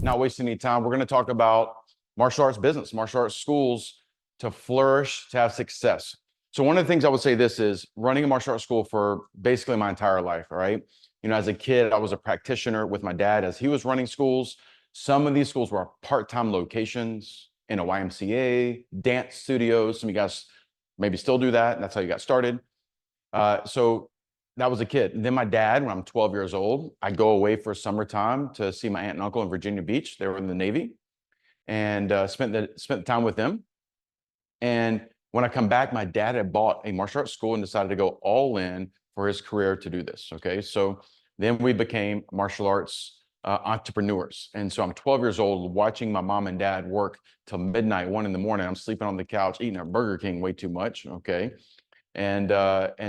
not wasting any time, we're going to talk about martial arts business, martial arts schools to flourish, to have success. So one of the things I would say this is running a martial arts school for basically my entire life, all right? You know, as a kid, I was a practitioner with my dad as he was running schools. Some of these schools were part-time locations in a YMCA, dance studios. Some of you guys maybe still do that, and that's how you got started. So that was a kid. And then my dad, when I'm 12 years old, I go away for summertime to see my aunt and uncle in Virginia Beach. They were in the Navy, and spent the time with them. And when I come back, my dad had bought a martial arts school and decided to go all in for his career to do this. Okay, so then we became martial arts entrepreneurs. And so I'm 12 years old watching my mom and dad work till midnight, 1 in the morning. I'm sleeping on the couch, eating at Burger King way too much. Okay. And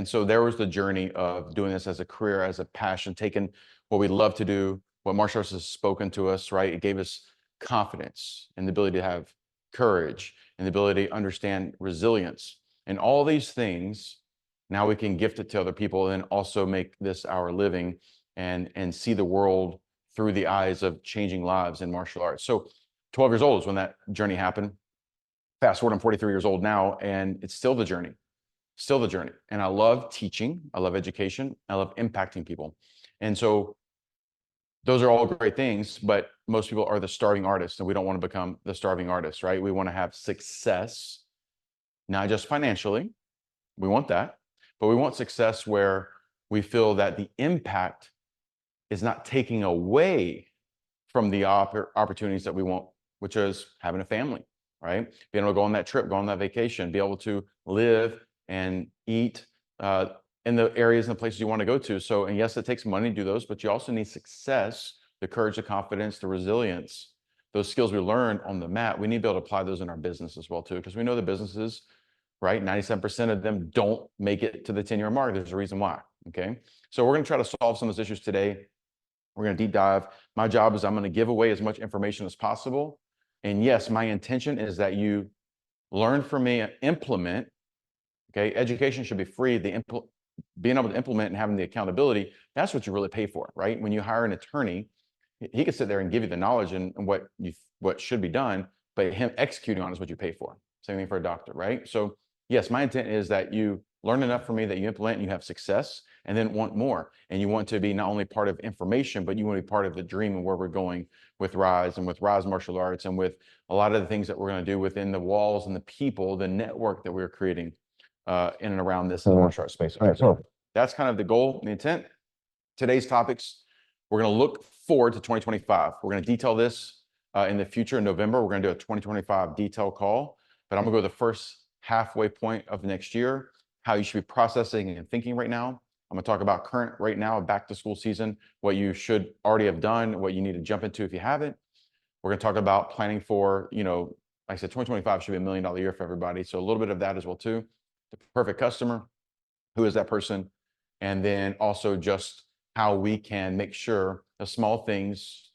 so there was the journey of doing this as a career, as a passion, taking what we love to do, what martial arts has spoken to us, right? It gave us confidence and the ability to have courage and the ability to understand resilience. And all these things, now we can gift it to other people and also make this our living and see the world through the eyes of changing lives in martial arts. So 12 years old is when that journey happened. Fast forward, I'm 43 years old now, and it's still the journey. Still the journey. And I love teaching. I love education. I love impacting people. And so those are all great things, but most people are the starving artists, and we don't want to become the starving artists, right? We want to have success, not just financially. We want that, but we want success where we feel that the impact is not taking away from the opportunities that we want, which is having a family, right? Being able to go on that trip, go on that vacation, be able to live and eat in the areas and the places you want to go to. So, and yes, it takes money to do those, but you also need success, the courage, the confidence, the resilience, those skills we learned on the mat. We need to be able to apply those in our business as well too, because we know the businesses, right? 97% of them don't make it to the 10-year mark. There's a reason why, okay? So we're going to try to solve some of those issues today. We're going to deep dive. My job is I'm going to give away as much information as possible. And yes, my intention is that you learn from me and implement. Okay, education should be free. Being able to implement and having the accountability, that's what you really pay for, right? When you hire an attorney, he can sit there and give you the knowledge and what should be done, but him executing on is what you pay for. Same thing for a doctor, right? So yes, my intent is that you learn enough from me that you implement and you have success, and then want more. And you want to be not only part of information, but you want to be part of the dream and where we're going with Rise and with Rise Martial Arts and with a lot of the things that we're going to do within the walls and the people, the network that we're creating in and around this martial arts space. All right, so that's kind of the goal, the intent. Today's topics, we're going to look forward to 2025. We're going to detail this in the future in November. We're going to do a 2025 detail call, but I'm going to go to the first halfway point of next year, how you should be processing and thinking right now. I'm going to talk about current right now, back to school season, what you should already have done, what you need to jump into if you haven't. We're going to talk about planning for, you know, like I said, 2025 should be $1 million year for everybody. So a little bit of that as well too. The perfect customer, who is that person? And then also just how we can make sure the small things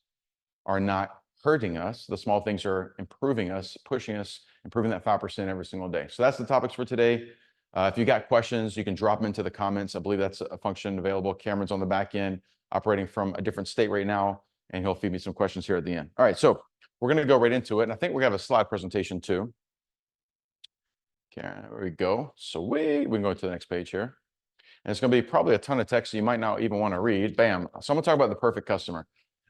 are not hurting us. The small things are improving us, pushing us, improving that 5% every single day. So that's the topics for today. If you got questions, you can drop them into the comments. I believe that's a function available. Cameron's on the back end, operating from a different state right now, and he'll feed me some questions here at the end. All right, so we're going to go right into it. And I think we have a slide presentation too. Okay, there we go. So we can go to the next page here. And it's going to be probably a ton of text you might not even want to read. Bam. So I'm going to talk about the perfect customer.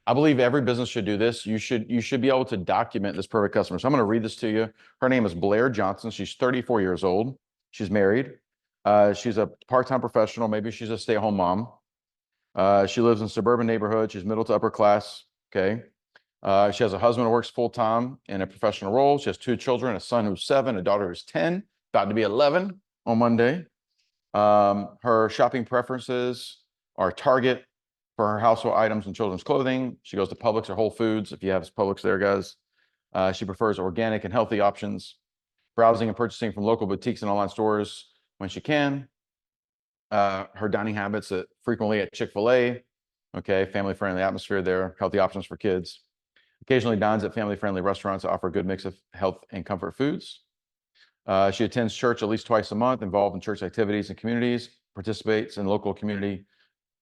I believe every business should do this. You should be able to document this perfect customer. So I'm going to read this to you. Her name is Blair Johnson. She's 34 years old. She's married. She's a part-time professional. Maybe she's a stay-at-home mom. She lives in a suburban neighborhood. She's middle to upper class. Okay. She has a husband who works full-time in a professional role. She has 2 children, a son who's 7, a daughter who's 10, about to be 11 on Monday. Her shopping preferences are Target for her household items and children's clothing. She goes to Publix or Whole Foods, if you have Publix there, guys. She prefers organic and healthy options, browsing and purchasing from local boutiques and online stores when she can. Her dining habits frequently at Chick-fil-A. Okay, family-friendly atmosphere there, healthy options for kids. Occasionally dines at family-friendly restaurants that offer a good mix of health and comfort foods. She attends church at least twice a month, involved in church activities and communities, participates in local community,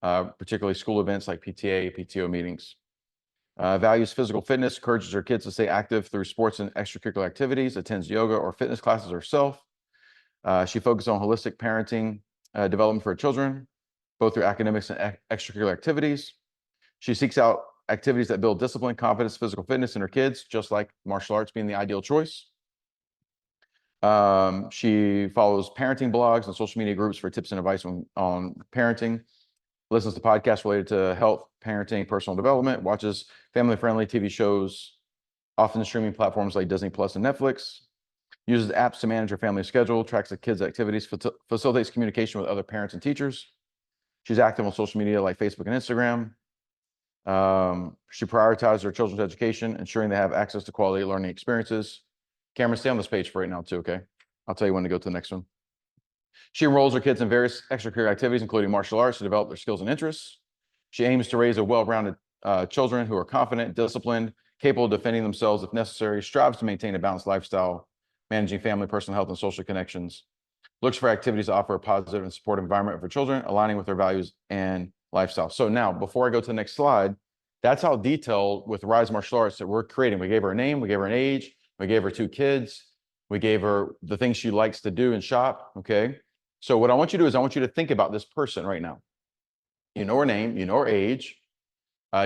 particularly school events like PTA, PTO meetings. Values physical fitness, encourages her kids to stay active through sports and extracurricular activities, attends yoga or fitness classes herself. She focuses on holistic parenting development for her children, both through academics and extracurricular activities. She seeks out activities that build discipline, confidence, physical fitness in her kids, just like martial arts being the ideal choice. She follows parenting blogs and social media groups for tips and advice on parenting, listens to podcasts related to health, parenting, personal development, watches family-friendly TV shows, often streaming platforms like Disney Plus and Netflix, uses apps to manage her family schedule, tracks the kids' activities, facilitates communication with other parents and teachers. She's active on social media like Facebook and Instagram. She prioritizes her children's education, ensuring they have access to quality learning experiences. Cameron, stay on this page for right now too, okay? I'll tell you when to go to the next one. She enrolls her kids in various extracurricular activities, including martial arts, to develop their skills and interests. She aims to raise a well-rounded children who are confident, disciplined, capable of defending themselves if necessary, strives to maintain a balanced lifestyle, managing family, personal health, and social connections, looks for activities to offer a positive and supportive environment for children, aligning with their values and lifestyle. So now, before I go to the next slide, that's how detailed with Rise Martial Arts that we're creating. We gave her a name, we gave her an age, we gave her 2 kids, we gave her the things she likes to do and shop, okay? So what I want you to do is I want you to think about this person right now. You know her name, you know her age,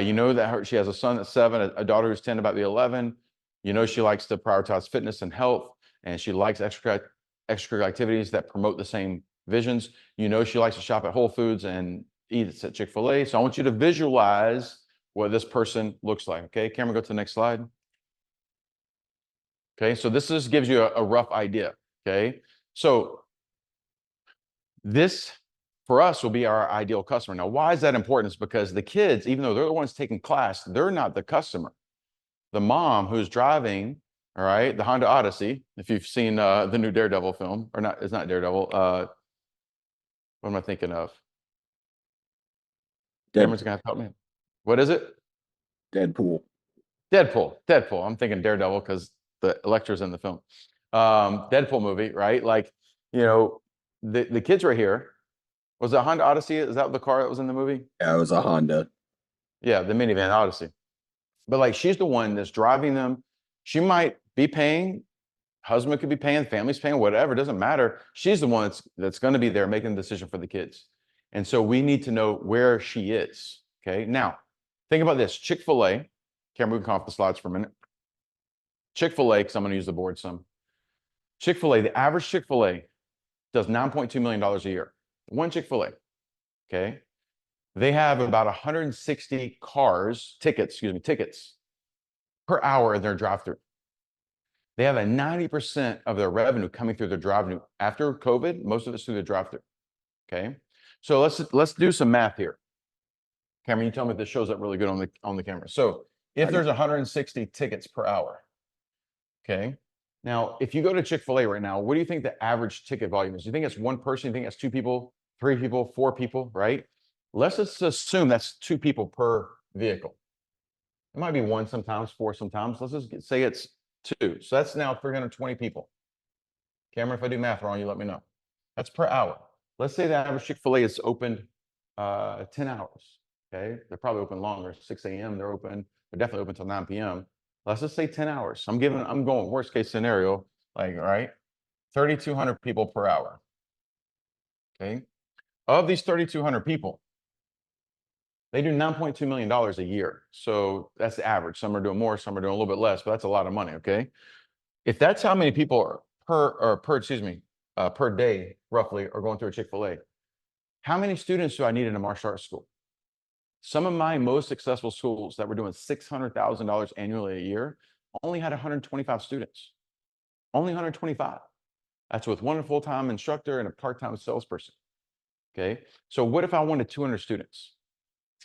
you know that she has a son that's 7, a daughter who's 10, about to be 11. You know she likes to prioritize fitness and health, and she likes extracurricular activities that promote the same visions. You know she likes to shop at Whole Foods and eat at Chick-fil-A. So I want you to visualize what this person looks like, okay? Cameron, go to the next slide. Okay, so this just gives you a rough idea, okay? So this, for us, will be our ideal customer. Now, why is that important? It's because the kids, even though they're the ones taking class, they're not the customer. The mom who's driving, all right, the Honda Odyssey, if you've seen the new Daredevil film, or not, it's not Daredevil. What am I thinking of? Cameron's gonna have to help me. What is it? Deadpool. Deadpool. I'm thinking Daredevil because the Electra's in the film. Deadpool movie, right? Like, you know, the kids right here. Was it Honda Odyssey? Is that the car that was in the movie? Yeah, it was a Honda. Yeah, the minivan Odyssey. But like, she's the one that's driving them. She might be paying, husband could be paying, family's paying, whatever, it doesn't matter. She's the one that's going to be there making the decision for the kids. And so we need to know where she is. Okay. Now, think about this. Chick-fil-A. Cameron, we can come off the slides for a minute. Chick-fil-A, because I'm going to use the board some. Chick-fil-A, the average Chick-fil-A does $9.2 million a year. One Chick-fil-A. Okay. They have about 160 tickets per hour in their drive-through. They have a 90% of their revenue coming through their drive-through. After COVID, most of it's through the drive-through. Okay. So let's do some math here. Cameron, you tell me if this shows up really good on the camera. So if there's 160 tickets per hour, okay. Now, if you go to Chick-fil-A right now, what do you think the average ticket volume is? Do you think it's one person? You think it's 2 people, 3 people, 4 people, right? Let's just assume that's 2 people per vehicle. It might be 1 sometimes, 4 sometimes. Let's just say it's 2. So that's now 320 people. Cameron, if I do math wrong, you let me know. That's per hour. Let's say the average Chick-fil-A is open 10 hours. Okay, they're probably open longer. 6 a.m. they're open. They're definitely open until 9 p.m. Let's just say 10 hours. I'm going worst case scenario, like, all right, 3,200 people per hour. Okay, of these 3,200 people, they do $9.2 million a year. So that's the average. Some are doing more, some are doing a little bit less, but that's a lot of money. Okay, if that's how many people are per day roughly are going through a Chick-fil-A, how many students do I need in a martial arts school? Some of my most successful schools that were doing $600,000 annually a year only had 125 students. Only 125. That's with one full-time instructor and a part-time salesperson. Okay. So what if I wanted 200 students?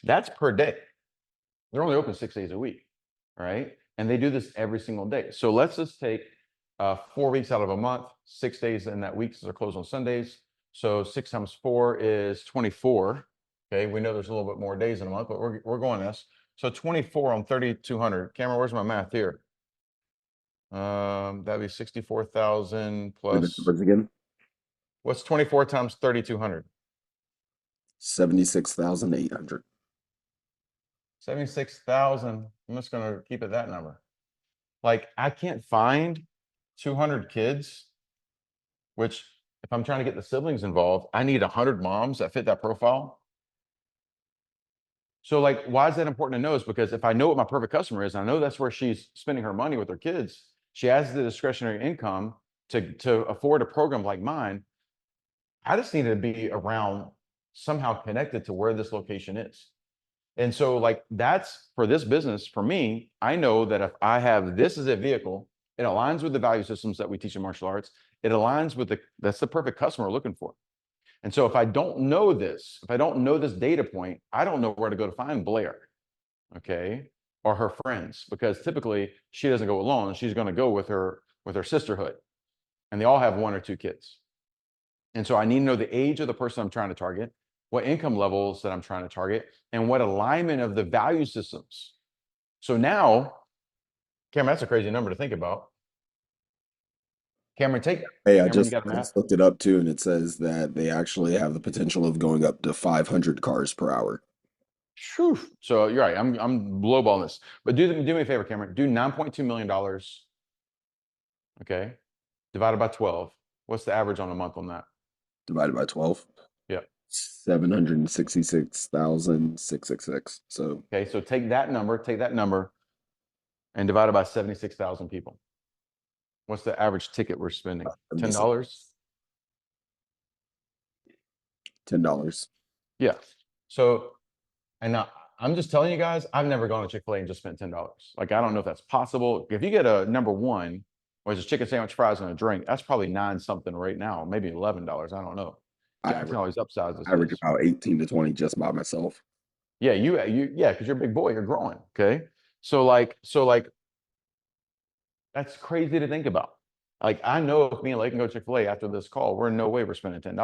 That's per day. They're only open 6 days a week. All right. And they do this every single day. So let's just take 4 weeks out of a month, 6 days in that week, so they're closed on Sundays. So 6 times 4 is 24. Okay, we know there's a little bit more days in a month, but we're going this. So 24 on 3,200. Cameron, where's my math here? That'd be 64,000 plus. Again? What's 24 times 3,200? 76,800. 76,000. I'm just going to keep it that number. Like, I can't find 200 kids, which if I'm trying to get the siblings involved, I need 100 moms that fit that profile. So like, why is that important to know? Is because if I know what my perfect customer is, I know that's where she's spending her money with her kids. She has the discretionary income to afford a program like mine. I just need to be around, somehow connected to where this location is. And so like, that's for this business. For me, I know that if I have this as a vehicle, it aligns with the value systems that we teach in martial arts. It aligns with that's the perfect customer we're looking for. And so if I don't know this, if I don't know this data point, I don't know where to go to find Blair, okay, or her friends, because typically she doesn't go alone. She's going to go with her sisterhood, and they all have 1 or 2 kids. And so I need to know the age of the person I'm trying to target, what income levels that I'm trying to target, and what alignment of the value systems. So now, Cameron, that's a crazy number to think about. Cameron, Hey, I Cameron, you just, got a I math? just looked it up too, and it says that they actually have the potential of going up to 500 cars per hour. Whew. So you're right. I'm lowballing this, but do me a favor, Cameron. Do $9.2 million. Okay, divided by 12. What's the average on a month on that? Divided by 12. Yeah. 766,666. So Okay, so take that number, and divide it by 76,000 people. What's the average ticket we're spending? $10? $10. Yeah. So, and now I'm just telling you guys, I've never gone to Chick-fil-A and just spent $10. Like, I don't know if that's possible. If you get a number one, which is chicken sandwich, fries, and a drink, that's probably 9 something right now, maybe $11. I don't know. I Jack can always upsize this average list. about 18 to 20 just by myself. Yeah, yeah, because you're a big boy, you're growing. Okay. So like that's crazy to think about. Like, I know if me and Lake can go Chick-fil-A after this call, we're in no way we're spending $10.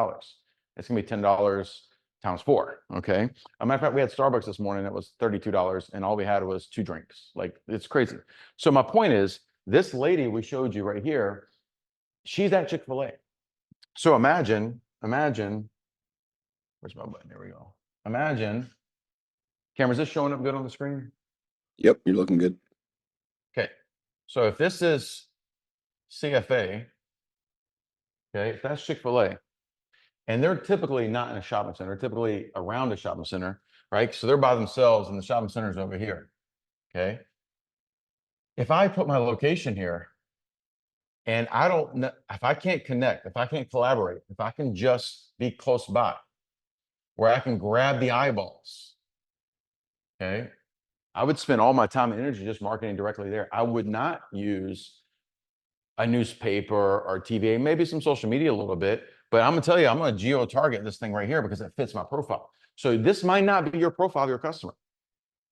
It's gonna be $10 times 4. Okay. A matter of fact, we had Starbucks this morning, it was $32, and all we had was 2 drinks. Like, it's crazy. So my point is, this lady we showed you right here, she's at Chick-fil-A. So imagine, where's my button? There we go. Imagine, Cameron, is this showing up good on the screen? Yep, you're looking good. Okay. So if this is CFA, okay, if that's Chick-fil-A, and they're typically not in a shopping center, typically around a shopping center, right? So they're by themselves and the shopping center is over here, okay? If I put my location here and I don't know, if I can't connect, if I can't collaborate, if I can just be close by where I can grab the eyeballs, okay? I would spend all my time and energy just marketing directly there. I would not use a newspaper or TVA, maybe some social media a little bit, but I'm gonna tell you, I'm gonna geo target this thing right here because it fits my profile. So this might not be your profile of your customer,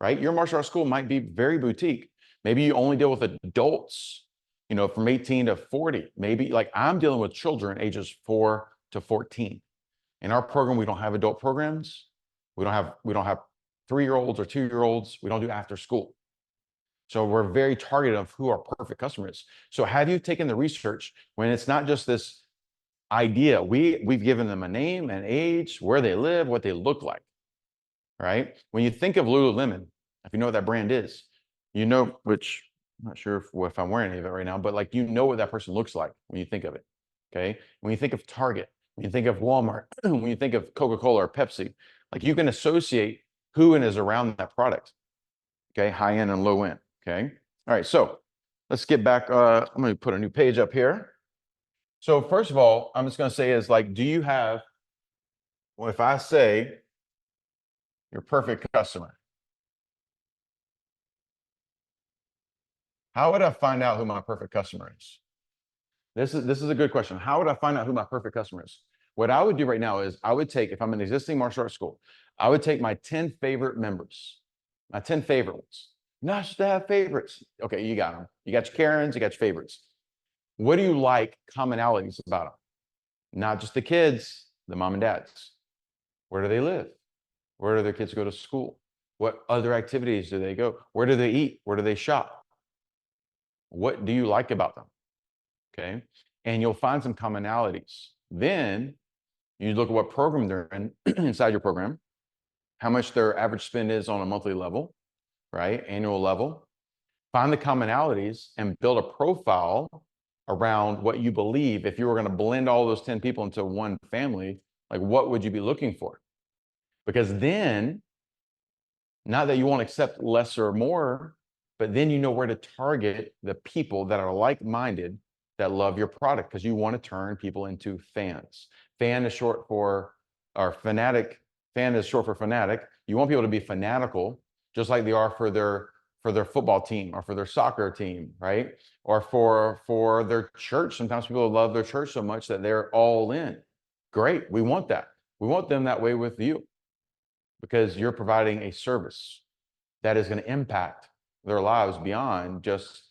right? Your martial arts school might be very boutique. Maybe you only deal with adults, from 18 to 40. Maybe like I'm dealing with children ages 4 to 14. In our program, we don't have adult programs. We don't have 3-year-olds or 2-year-olds. We don't do after school. So we're very targeted of who our perfect customer is. So have you taken the research when it's not just this idea? We've given them a name, an age, where they live, what they look like, right? When you think of Lululemon, if you know what that brand is, which I'm not sure if I'm wearing any of it right now, but like, what that person looks like when you think of it, okay? When you think of Target, when you think of Walmart, when you think of Coca-Cola or Pepsi, like you can associate who and is around that product, okay? High end and low end. Okay. All right. So let's get back. I'm going to put a new page up here. So first of all, I'm just going to say is like, well, if I say your perfect customer, how would I find out who my perfect customer is? This is a good question. How would I find out who my perfect customer is? What I would do right now is I would take, if I'm an existing martial arts school, I would take my 10 favorite members, my 10 favorite ones. Not just to have favorites. Okay, you got them. You got your Karens, you got your favorites. What do you like commonalities about them? Not just the kids, the mom and dads. Where do they live? Where do their kids go to school? What other activities do they go? Where do they eat? Where do they shop? What do you like about them? Okay. And you'll find some commonalities. Then you look at what program they're in inside your program, how much their average spend is on a monthly level, right? Annual level. Find the commonalities and build a profile around what you believe. If you were going to blend all those 10 people into one family, like what would you be looking for? Because then, not that you won't accept less or more, but then you know where to target the people that are like-minded that love your product, because you want to turn people into fans. Fan is short for, or fanatic, fan is short for fanatic. You want people to be fanatical, just like they are for their football team or for their soccer team, right? Or for their church. Sometimes people love their church so much that they're all in. Great, we want that. We want them that way with you, because you're providing a service that is going to impact their lives beyond just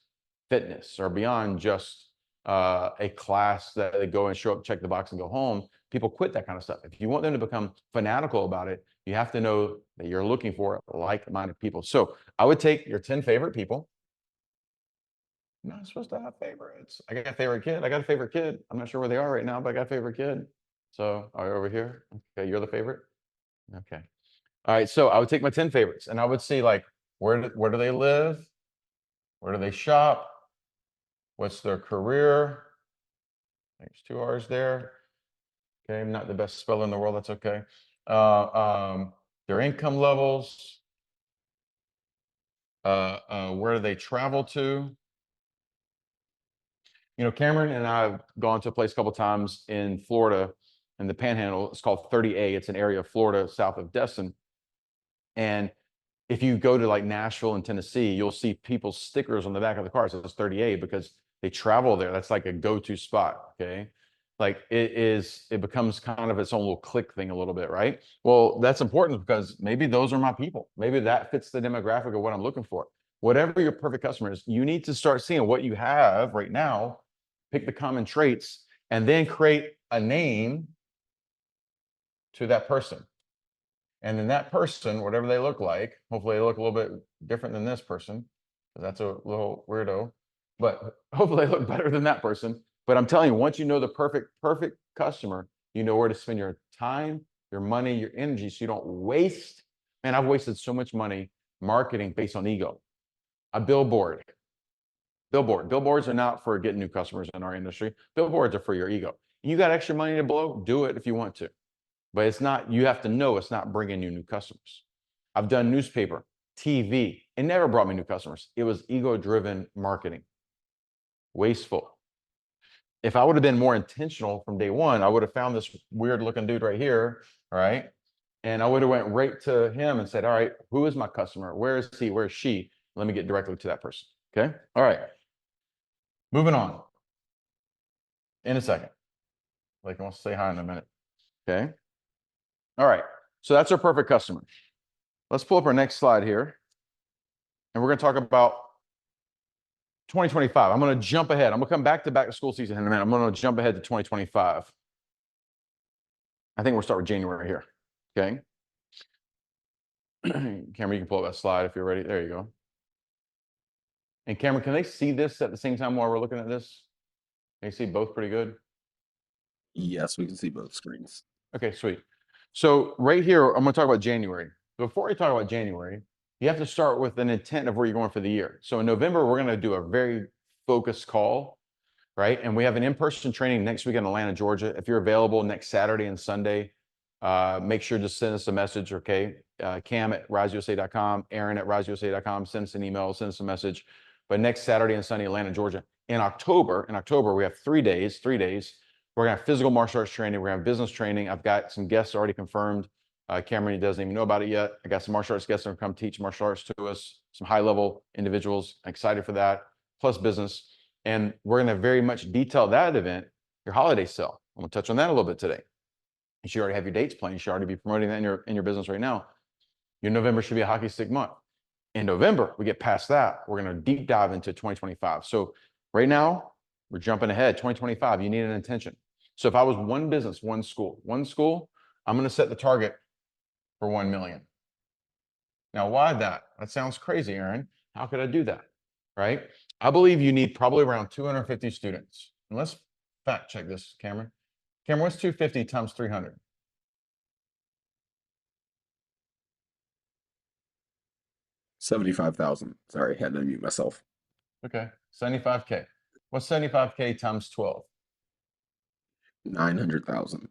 fitness or beyond just a class that they go and show up, check the box and go home. People quit that kind of stuff. If you want them to become fanatical about it, you have to know that you're looking for like-minded people. So I would take your 10 favorite people. I'm not supposed to have favorites. I got a favorite kid. I got a favorite kid. I'm not sure where they are right now, but I got a favorite kid. So are you over here? Okay, you're the favorite? Okay. All right, so I would take my 10 favorites and I would see like, where do they live? Where do they shop? What's their career? There's 2 R's there. Okay, I'm not the best speller in the world, that's okay. Their income levels. Where do they travel to? You know, Cameron and I have gone to a place a couple times in Florida, in the Panhandle. It's called 30A. It's an area of Florida south of Destin. And if you go to like Nashville and Tennessee, you'll see people's stickers on the back of the car. So it's 38 because they travel there. That's like a go-to spot. Okay. Like it becomes kind of its own little click thing a little bit, right? Well, that's important because maybe those are my people. Maybe that fits the demographic of what I'm looking for. Whatever your perfect customer is, you need to start seeing what you have right now, pick the common traits, and then create a name to that person. And then that person, whatever they look like, hopefully they look a little bit different than this person, because that's a little weirdo, but hopefully they look better than that person. But I'm telling you, once you know the perfect customer, you know where to spend your time, your money, your energy, so you don't waste. Man, I've wasted so much money marketing based on ego. A billboard. Billboards are not for getting new customers in our industry. Billboards are for your ego. You got extra money to blow, do it if you want to. But it's not, you have to know it's not bringing you new customers. I've done newspaper, TV. It never brought me new customers. It was ego-driven marketing. Wasteful. If I would have been more intentional from day one, I would have found this weird looking dude right here, all right? And I would have went right to him and said, all right, who is my customer? Where is he? Where is she? Let me get directly to that person, okay? All right. Moving on. In a second. Like I want to say hi in a minute, okay? All right, so that's our perfect customer. Let's pull up our next slide here. And we're going to talk about 2025. I'm going to jump ahead. I'm going to come back to school season in a minute. I'm going to jump ahead to 2025. I think we'll start with January here. Okay. Cameron, you can pull up that slide if you're ready. There you go. And Cameron, can they see this at the same time while we're looking at this? Can you see both pretty good? Yes, we can see both screens. Okay, sweet. So right here, I'm going to talk about January. Before I talk about January, you have to start with an intent of where you're going for the year. So in November, we're going to do a very focused call, right? And we have an in-person training next week in Atlanta, Georgia. If you're available next Saturday and Sunday, make sure to send us a message, okay? Cam at riseusa.com, Aaron at riseusa.com, send us an email, send us a message. But next Saturday and Sunday, Atlanta, Georgia. In October, we have 3 days. We're gonna have physical martial arts training. We're gonna have business training. I've got some guests already confirmed. Cameron doesn't even know about it yet. I got some martial arts guests that are gonna come teach martial arts to us, some high-level individuals. I'm excited for that, plus business. And we're gonna very much detail that event, your holiday sale. I'm gonna touch on that a little bit today. You should already have your dates planned. You should already be promoting that in your business right now. Your November should be a hockey stick month. In November, we get past that. We're gonna deep dive into 2025. So right now, we're jumping ahead. 2025, you need an intention. So if I was one business, one school, I'm going to set the target for 1 million. Now, why that? That sounds crazy, Aaron. How could I do that? Right? I believe you need probably around 250 students. And let's fact check this, Cameron. Cameron, what's 250 times 300? 75,000. Sorry, had to mute myself. Okay, 75K. What's 75K times 12? 900,000.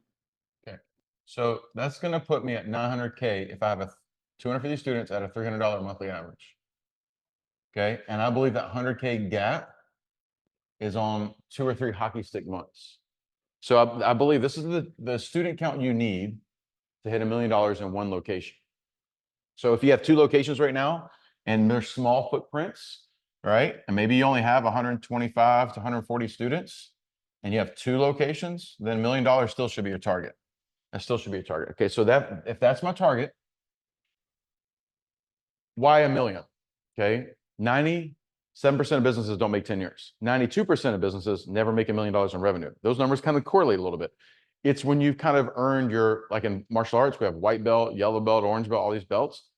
Okay, so that's going to put me at 900K if I have 250 students at a $300 monthly average. Okay, and I believe that 100K gap is on 2 or 3 hockey stick months. So I believe this is the student count you need to hit $1 million in one location. So if you have 2 locations right now and they're small footprints, right? And maybe you only have 125 to 140 students and you have 2 locations, then $1 million still should be your target. That still should be your target. Okay, so that if that's my target, why $1 million? Okay, 97% of businesses don't make 10 years. 92% of businesses never make $1 million in revenue. Those numbers kind of correlate a little bit. It's when you've kind of earned your, like in martial arts, we have white belt, yellow belt, orange belt, all these belts.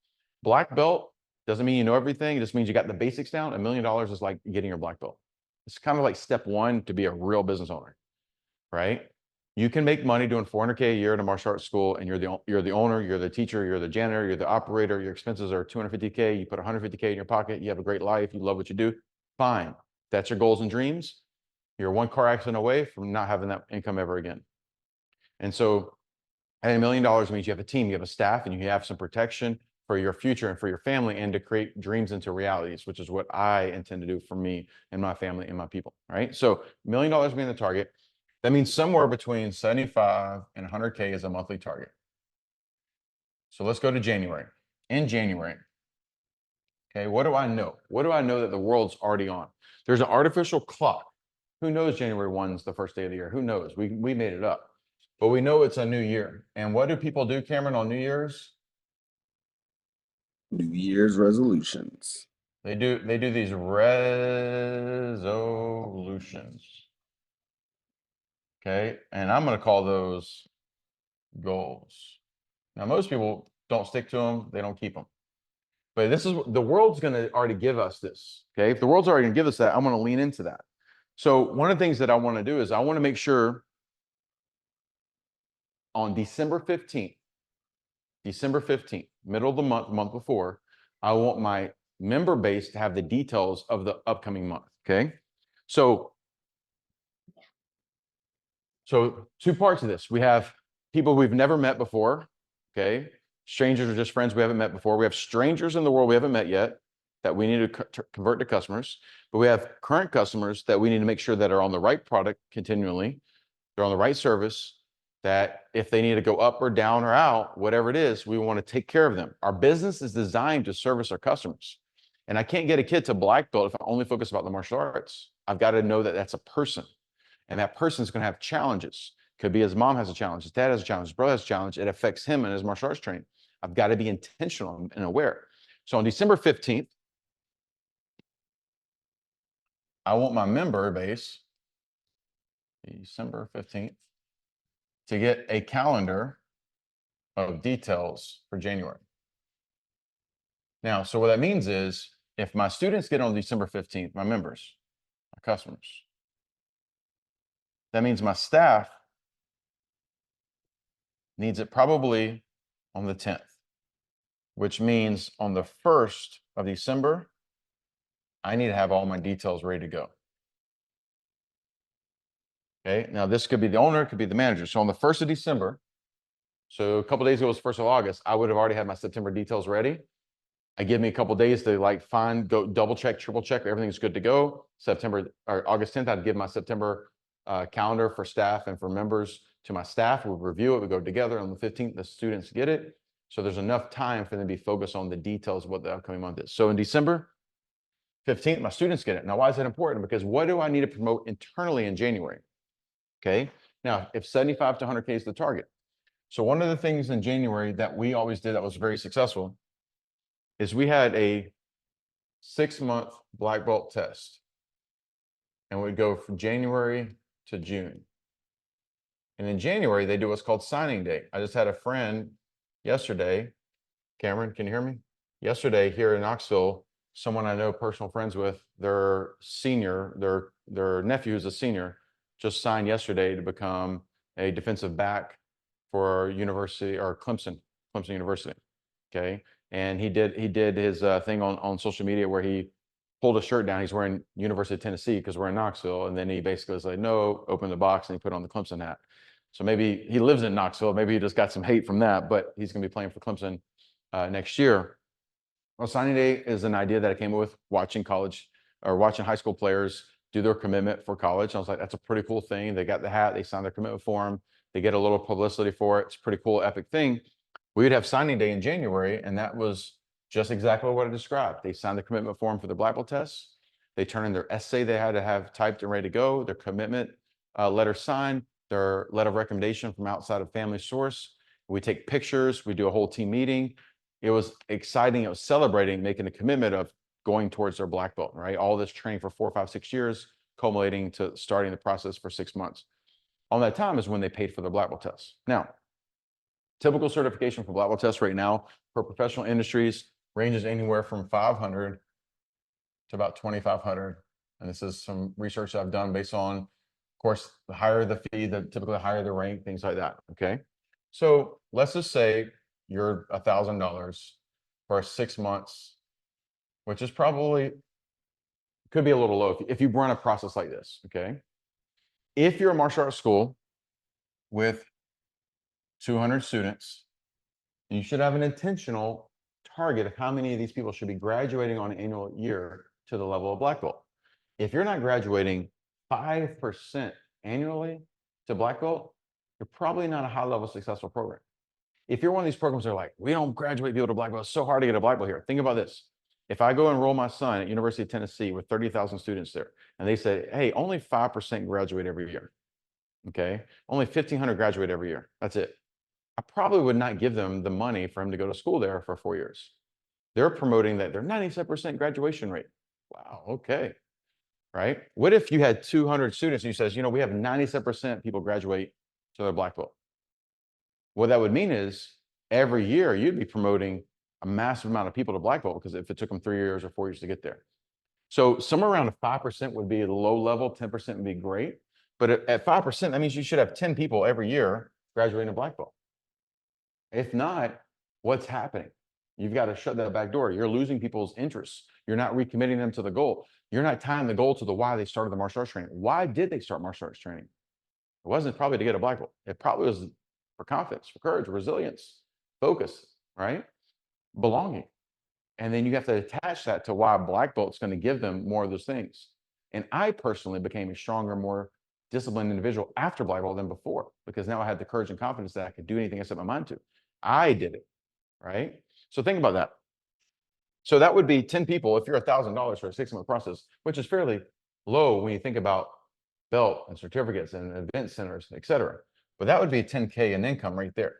Black belt doesn't mean you know everything. It just means you got the basics down. $1 million is like getting your black belt. It's kind of like step 1 to be a real business owner, right? You can make money doing 400K a year at a martial arts school, and you're the owner, you're the teacher, you're the janitor, you're the operator. Your expenses are 250K. You put 150K in your pocket. You have a great life. You love what you do. Fine. That's your goals and dreams. You're one car accident away from not having that income ever again. And so, $1 million means you have a team, you have a staff, and you have some protection for your future and for your family, and to create dreams into realities, which is what I intend to do for me and my family and my people. Right. So $1 million being the target. That means somewhere between 75 and 100K is a monthly target. So let's go to January. In January, okay, what do I know? What do I know that the world's already on? There's an artificial clock. Who knows January 1 is the first day of the year? Who knows? We made it up. But we know it's a new year. And what do people do, Cameron, on New Year's? New Year's resolutions. They do these resolutions. Okay, and I'm going to call those goals. Now, most people don't stick to them, they don't keep them. But this is the world's going to already give us this. Okay, if the world's already going to give us that, I'm going to lean into that. So one of the things that I want to do is I want to make sure on December 15th, middle of the month before, I want my member base to have the details of the upcoming month. Okay, so 2 parts of this. We have people we've never met before. Okay, strangers are just friends we haven't met before. We have strangers in the world we haven't met yet that we need to convert to customers. But we have current customers that we need to make sure that are on the right product continually. They're on the right service, that if they need to go up or down or out, whatever it is, we want to take care of them. Our business is designed to service our customers. And I can't get a kid to black belt if I only focus about the martial arts. I've got to know that that's a person. And that person is going to have challenges. Could be his mom has a challenge, his dad has a challenge, his brother has a challenge. It affects him and his martial arts training. I've got to be intentional and aware. So on December 15th, I want my member base, December 15th, to get a calendar of details for January. Now, so what that means is if my students get on December 15th, my members, my customers, that means my staff needs it probably on the 10th, which means on the 1st of December, I need to have all my details ready to go. Okay, now this could be the owner, it could be the manager. So on the 1st of December, so a couple days ago was 1st of August, I would have already had my September details ready. I give me a couple days to like go double check, triple check, everything's good to go. September or August 10th, I'd give my September calendar for staff and for members to my staff. We'll review it, we go together. On the 15th, the students get it. So there's enough time for them to be focused on the details of what the upcoming month is. So in December 15th, my students get it. Now, why is that important? Because what do I need to promote internally in January? Okay, now if 75 to 100K is the target. So one of the things in January that we always did that was very successful is we had a 6-month black belt test, and we'd go from January to June. And in January, they do what's called signing day. I just had a friend yesterday, Cameron, can you hear me? Yesterday here in Knoxville, someone I know, personal friends with, their senior, their nephew who's a senior, just signed yesterday to become a defensive back for university or Clemson University. Okay. and he did his thing on social media where he pulled a shirt down. He's wearing University of Tennessee because we're in Knoxville, and then he basically was like, "No," opened the box and he put on the Clemson hat. So maybe he lives in Knoxville. Maybe he just got some hate from that, but he's going to be playing for Clemson next year. Well, signing day is an idea that I came up with watching college or watching high school players do their commitment for college. I was like, that's a pretty cool thing. They got the hat, they signed their commitment form, they get a little publicity for it. It's a pretty cool, epic thing. We would have signing day in January, and that was just exactly what I described. They signed the commitment form for their Black Belt tests. They turned in their essay they had to have typed and ready to go, their commitment letter signed, their letter of recommendation from outside of family source. We take pictures, we do a whole team meeting. It was exciting. It was celebrating, making a commitment of going towards their black belt, right? All this training for 4, 5, 6 years, culminating to starting the process for 6 months. On that time is when they paid for their black belt tests. Now, typical certification for black belt tests right now for professional industries ranges anywhere from 500 to about 2,500. And this is some research I've done based on, of course, the higher the fee, the typically higher the rank, things like that. Okay. So let's just say you're $1,000 for 6 months, which is probably could be a little low if you run a process like this. Okay. If you're a martial arts school with 200 students, you should have an intentional target of how many of these people should be graduating on an annual year to the level of black belt. If you're not graduating 5% annually to black belt, you're probably not a high level successful program. If you're one of these programs that are like, we don't graduate people to black belt, it's so hard to get a black belt here. Think about this. If I go enroll my son at University of Tennessee with 30,000 students there, and they say, hey, only 5% graduate every year. Okay. Only 1,500 graduate every year. That's it. I probably would not give them the money for him to go to school there for 4 years. They're promoting that they're 97% graduation rate. Wow. Okay. Right. What if you had 200 students and you says, we have 97% people graduate to their black belt? What that would mean is every year you'd be promoting a massive amount of people to black belt because if it took them 3 years or 4 years to get there. So somewhere around 5% would be the low level, 10% would be great. But at 5%, that means you should have 10 people every year graduating to black belt. If not, what's happening? You've got to shut that back door. You're losing people's interests. You're not recommitting them to the goal. You're not tying the goal to the why they started the martial arts training. Why did they start martial arts training? It wasn't probably to get a black belt. It probably was for confidence, for courage, resilience, focus, right? Belonging. And then you have to attach that to why a black belt is going to give them more of those things. And I personally became a stronger, more disciplined individual after black belt than before, because now I had the courage and confidence that I could do anything I set my mind to. I did it, right? So think about that. So that would be 10 people if you're $1,000 for a 6-month process, which is fairly low when you think about belt and certificates and event centers, et cetera. But that would be 10K in income right there.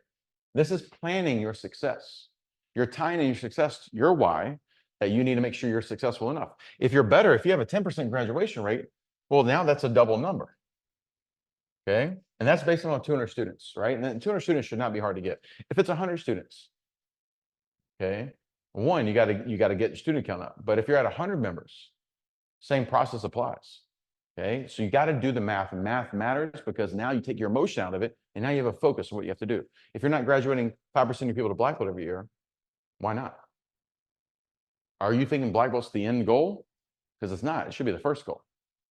This is planning your success. You're tying in your success to your why, that you need to make sure you're successful enough. If you're better, if you have a 10% graduation rate, well, now that's a double number. Okay. And that's based on 200 students, right? And then 200 students should not be hard to get. If it's 100 students, okay, one, you got to get your student count up. But if you're at 100 members, same process applies. Okay. So you got to do the math, and math matters because now you take your emotion out of it and now you have a focus on what you have to do. If you're not graduating 5% of your people to black belt every year, why not? Are you thinking black belt's the end goal? Because it's not. It should be the first goal,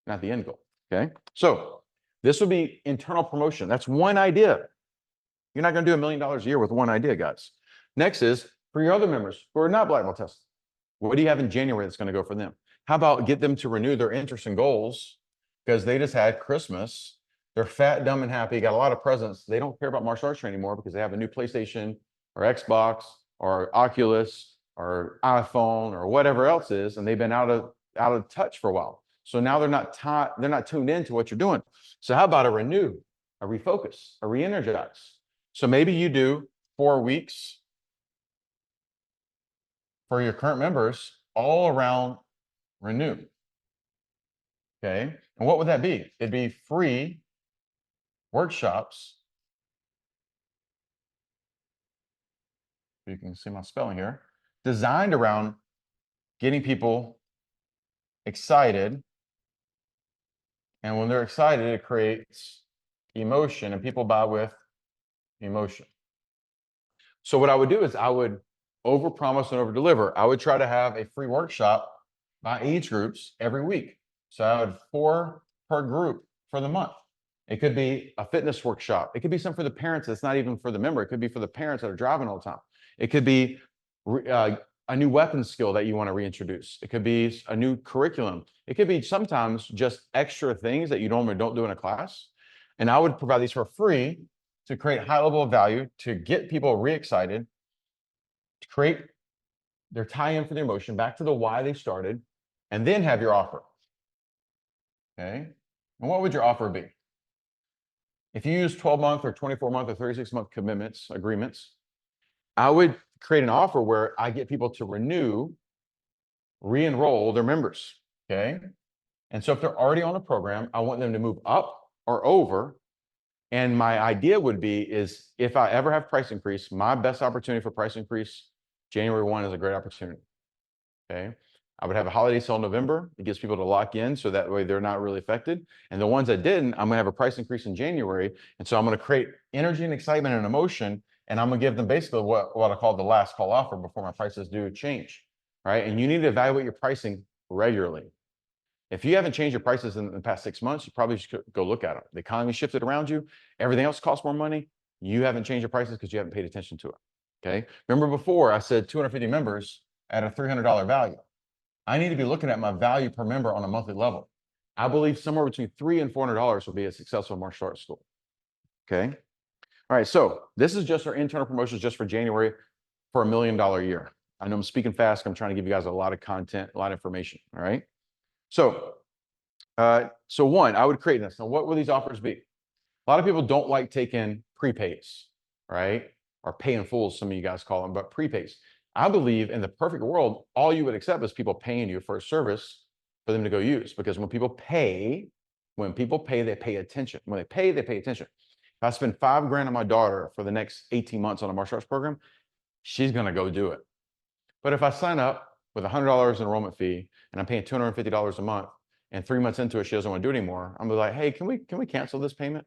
not the end goal. Okay. So this would be internal promotion. That's one idea. You're not going to do $1 million a year with one idea, guys. Next is for your other members who are not black belt tested. What do you have in January that's going to go for them? How about get them to renew their interests and goals because they just had Christmas. They're fat, dumb, and happy, got a lot of presents. They don't care about martial arts training anymore because they have a new PlayStation or Xbox or Oculus or iPhone or whatever else is, and they've been out of touch for a while. So now they're not tuned into what you're doing. So how about a renew, a refocus, a re-energize? So maybe you do 4 weeks for your current members all around renew. Okay. And what would that be? It'd be free workshops. You can see my spelling here. Designed around getting people excited. And when they're excited, it creates emotion, and people buy with emotion. So what I would do is I would overpromise and overdeliver. I would try to have a free workshop by age groups every week. So I would 4 per group for the month. It could be a fitness workshop. It could be something for the parents that's not even for the member. It could be for the parents that are driving all the time. It could be a new weapon skill that you want to reintroduce. It could be a new curriculum. It could be sometimes just extra things that you normally don't do in a class. And I would provide these for free to create high level of value, to get people re-excited, to create their tie-in for the emotion back to the why they started, and then have your offer. Okay. And what would your offer be? If you use 12-month or 24-month or 36-month commitments, agreements, I would create an offer where I get people to renew, re-enroll their members. Okay. And so if they're already on a program, I want them to move up or over. And my idea would be is if I ever have price increase, my best opportunity for price increase, January 1 is a great opportunity. Okay. I would have a holiday sale in November. It gets people to lock in so that way they're not really affected. And the ones that didn't, I'm gonna have a price increase in January. And so I'm gonna create energy and excitement and emotion. And I'm gonna give them basically what I call the last call offer before my prices do change. Right. And you need to evaluate your pricing regularly. If you haven't changed your prices in the past 6 months, you probably should go look at them. The economy shifted around you. Everything else costs more money. You haven't changed your prices because you haven't paid attention to it. Okay. Remember before I said 250 members at a $300 value. I need to be looking at my value per member on a monthly level. I believe somewhere between $300 and $400 will be a successful martial arts school. Okay. All right. So this is just our internal promotions just for January for $1 million year. I know I'm speaking fast. I'm trying to give you guys a lot of content, a lot of information. All right. So, one, I would create this. Now, what will these offers be? A lot of people don't like taking prepays, right? Or pay in full, some of you guys call them, but prepays. I believe in the perfect world, all you would accept is people paying you for a service for them to go use. Because when people pay, they pay attention. When they pay attention. If I spend $5,000 on my daughter for the next 18 months on a martial arts program, she's going to go do it. But if I sign up with $100 enrollment fee and I'm paying $250 a month, and 3 months into it, she doesn't want to do it anymore, I'm gonna be like, hey, can we cancel this payment?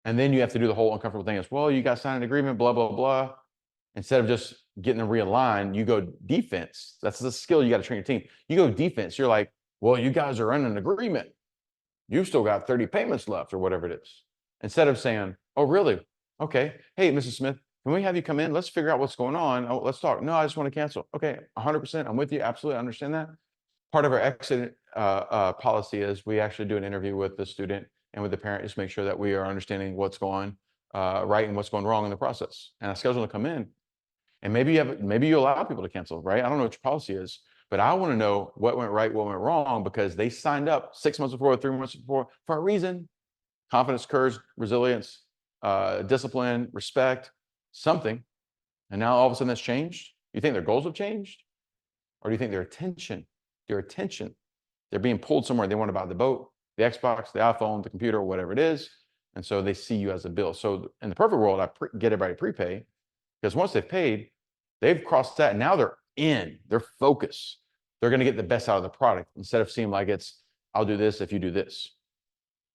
And then you have to do the whole uncomfortable thing as well. You got signed an agreement, blah, blah, blah. Instead of just getting them realigned, you go defense. That's the skill you got to train your team. You go defense. You're like, well, you guys are in an agreement. You've still got 30 payments left or whatever it is. Instead of saying, oh, really? Okay. Hey, Mrs. Smith, can we have you come in? Let's figure out what's going on. Oh, let's talk. No, I just want to cancel. Okay, 100%. I'm with you. Absolutely. I understand that. Part of our exit policy is we actually do an interview with the student and with the parent, just make sure that we are understanding what's going right and what's going wrong in the process. And I schedule them to come in. And maybe you allow people to cancel, right? I don't know what your policy is, but I want to know what went right, what went wrong, because they signed up 6 months before, 3 months before for a reason. Confidence, courage, resilience, discipline, respect, something. And now all of a sudden that's changed. You think their goals have changed? Or do you think their attention, they're being pulled somewhere. They want to buy the boat, the Xbox, the iPhone, the computer, whatever it is. And so they see you as a bill. So in the perfect world, I get everybody to prepay, because once they've paid, they've crossed that. And now they're in, they're focused. They're going to get the best out of the product instead of seeing like it's, I'll do this if you do this.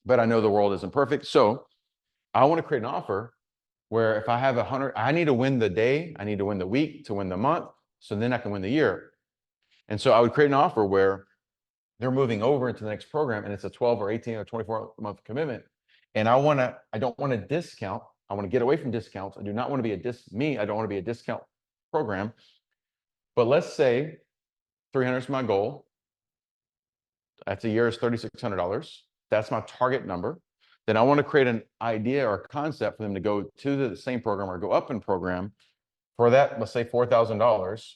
But I know the world isn't perfect. So I want to create an offer where if I have 100, I need to win the day, I need to win the week to win the month. So then I can win the year. And so I would create an offer where they're moving over into the next program and it's a 12 or 18 or 24-month commitment. And I don't want to discount. I want to get away from discounts. I do not want to be I don't want to be a discount program. But let's say 300 is my goal. That's a year is $3,600. That's my target number. Then I want to create an idea or concept for them to go to the same program or go up in program for that, let's say $4,000.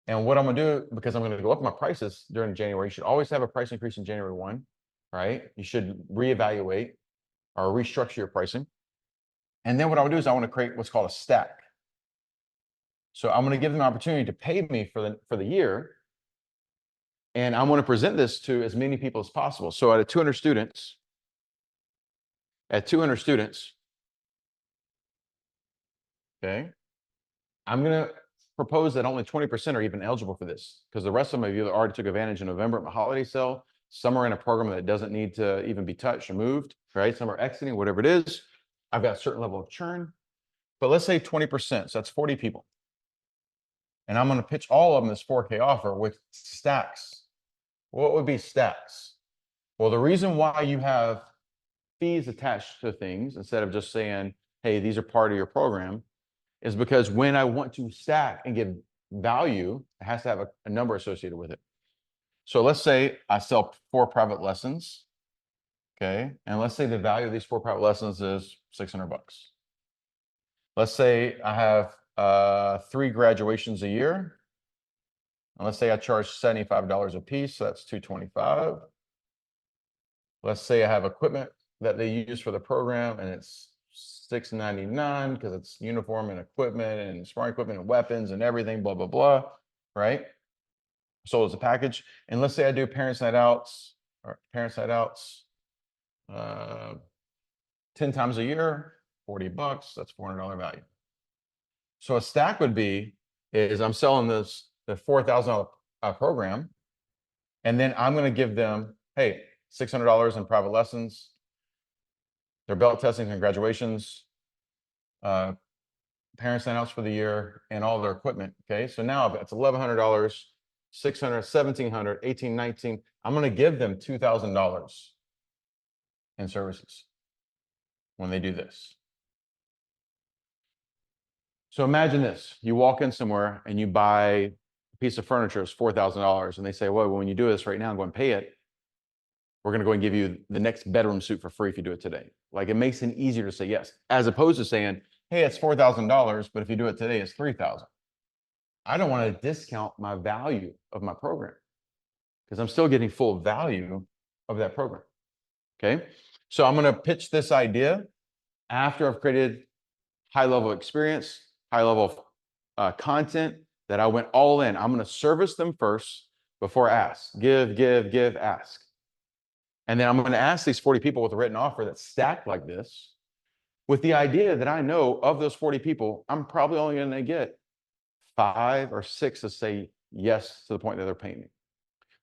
And what I'm going to do, because I'm going to go up my prices during January, you should always have a price increase in January 1, right? You should reevaluate or restructure your pricing. And then what I would do is I want to create what's called a stack. So I'm going to give them an opportunity to pay me for the year. And I want to present this to as many people as possible. So at 200 students, okay, I'm going to propose that only 20% are even eligible for this, because the rest of them have either already took advantage in November at my holiday sale, some are in a program that doesn't need to even be touched or moved, right? Some are exiting, whatever it is. I've got a certain level of churn. but let's say 20%, so that's 40 people. And I'm going to pitch all of them this 4K offer with stacks. What would be stacks? Well, the reason why you have fees attached to things instead of just saying, hey, these are part of your program, is because when I want to stack and give value, it has to have a number associated with it. So let's say I sell 4 private lessons, okay? And let's say the value of these 4 private lessons is $600. Let's say I have 3 graduations a year. And let's say I charge $75 a piece, so that's $225. Let's say I have equipment that they use for the program and it's $699 because it's uniform and equipment and smart equipment and weapons and everything, blah, blah, blah, right? Sold as a package. And let's say I do parents' night outs, 10 times a year, $40, that's $400 value. So a stack would be, is I'm selling this, the $4,000 program, and then I'm going to give them, hey, $600 in private lessons, their belt testing and graduations, parents' night outs for the year, and all their equipment. Okay, so now it's $1,100, $600, $1,700, $1,800, $1,900. I'm going to give them $2,000 in services when they do this. So imagine this: you walk in somewhere and you buy a piece of furniture, it's $4,000, and they say, well, when you do this right now, go and pay it. We're going to go and give you the next bedroom suite for free if you do it today. Like, it makes it easier to say yes, as opposed to saying, hey, it's $4,000, but if you do it today, it's $3,000. I don't want to discount my value of my program because I'm still getting full value of that program. Okay. So I'm going to pitch this idea after I've created high level experience, high level content that I went all in. I'm going to service them first before ask, give, ask. And then I'm going to ask these 40 people with a written offer that's stacked like this, with the idea that I know of those 40 people, I'm probably only going to get 5 or 6 to say yes to the point that they're paying me.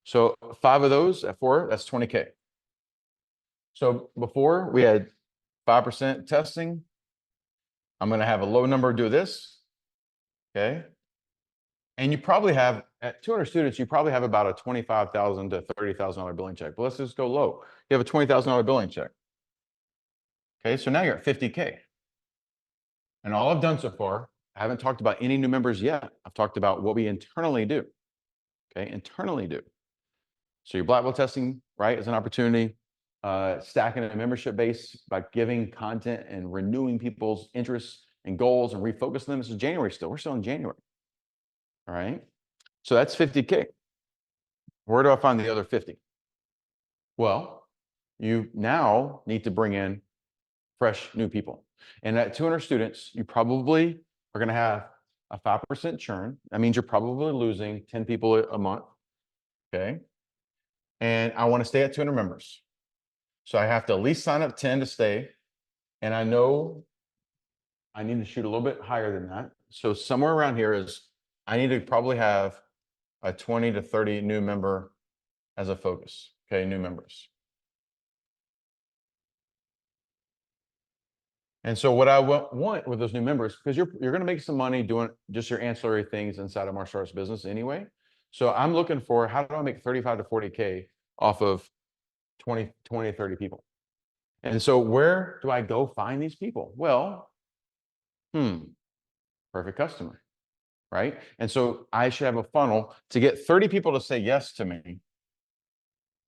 So 5 of those at 4, that's 20K. So before we had 5% testing, I'm going to have a low number do this. Okay. And you probably have, at 200 students, you probably have about a $25,000 to $30,000 billing check. But let's just go low. You have a $20,000 billing check. Okay, so now you're at 50K. And all I've done so far, I haven't talked about any new members yet. I've talked about what we internally do. Okay, internally do. So your black belt testing, right, is an opportunity. Stacking a membership base by giving content and renewing people's interests and goals and refocusing them. This is January still. We're still in January. All right. So that's 50K. Where do I find the other 50? Well, you now need to bring in fresh new people. And at 200 students, you probably are going to have a 5% churn. That means you're probably losing 10 people a month. Okay. And I want to stay at 200 members. So I have to at least sign up 10 to stay. And I know I need to shoot a little bit higher than that. So somewhere around here is, I need to probably have a 20 to 30 new member as a focus. Okay, new members. And so what I want with those new members, because you're going to make some money doing just your ancillary things inside of martial arts business anyway. So I'm looking for, how do I make 35 to 40K off of 20, 30 people? And so where do I go find these people? Well, perfect customer, right? And so I should have a funnel to get 30 people to say yes to me.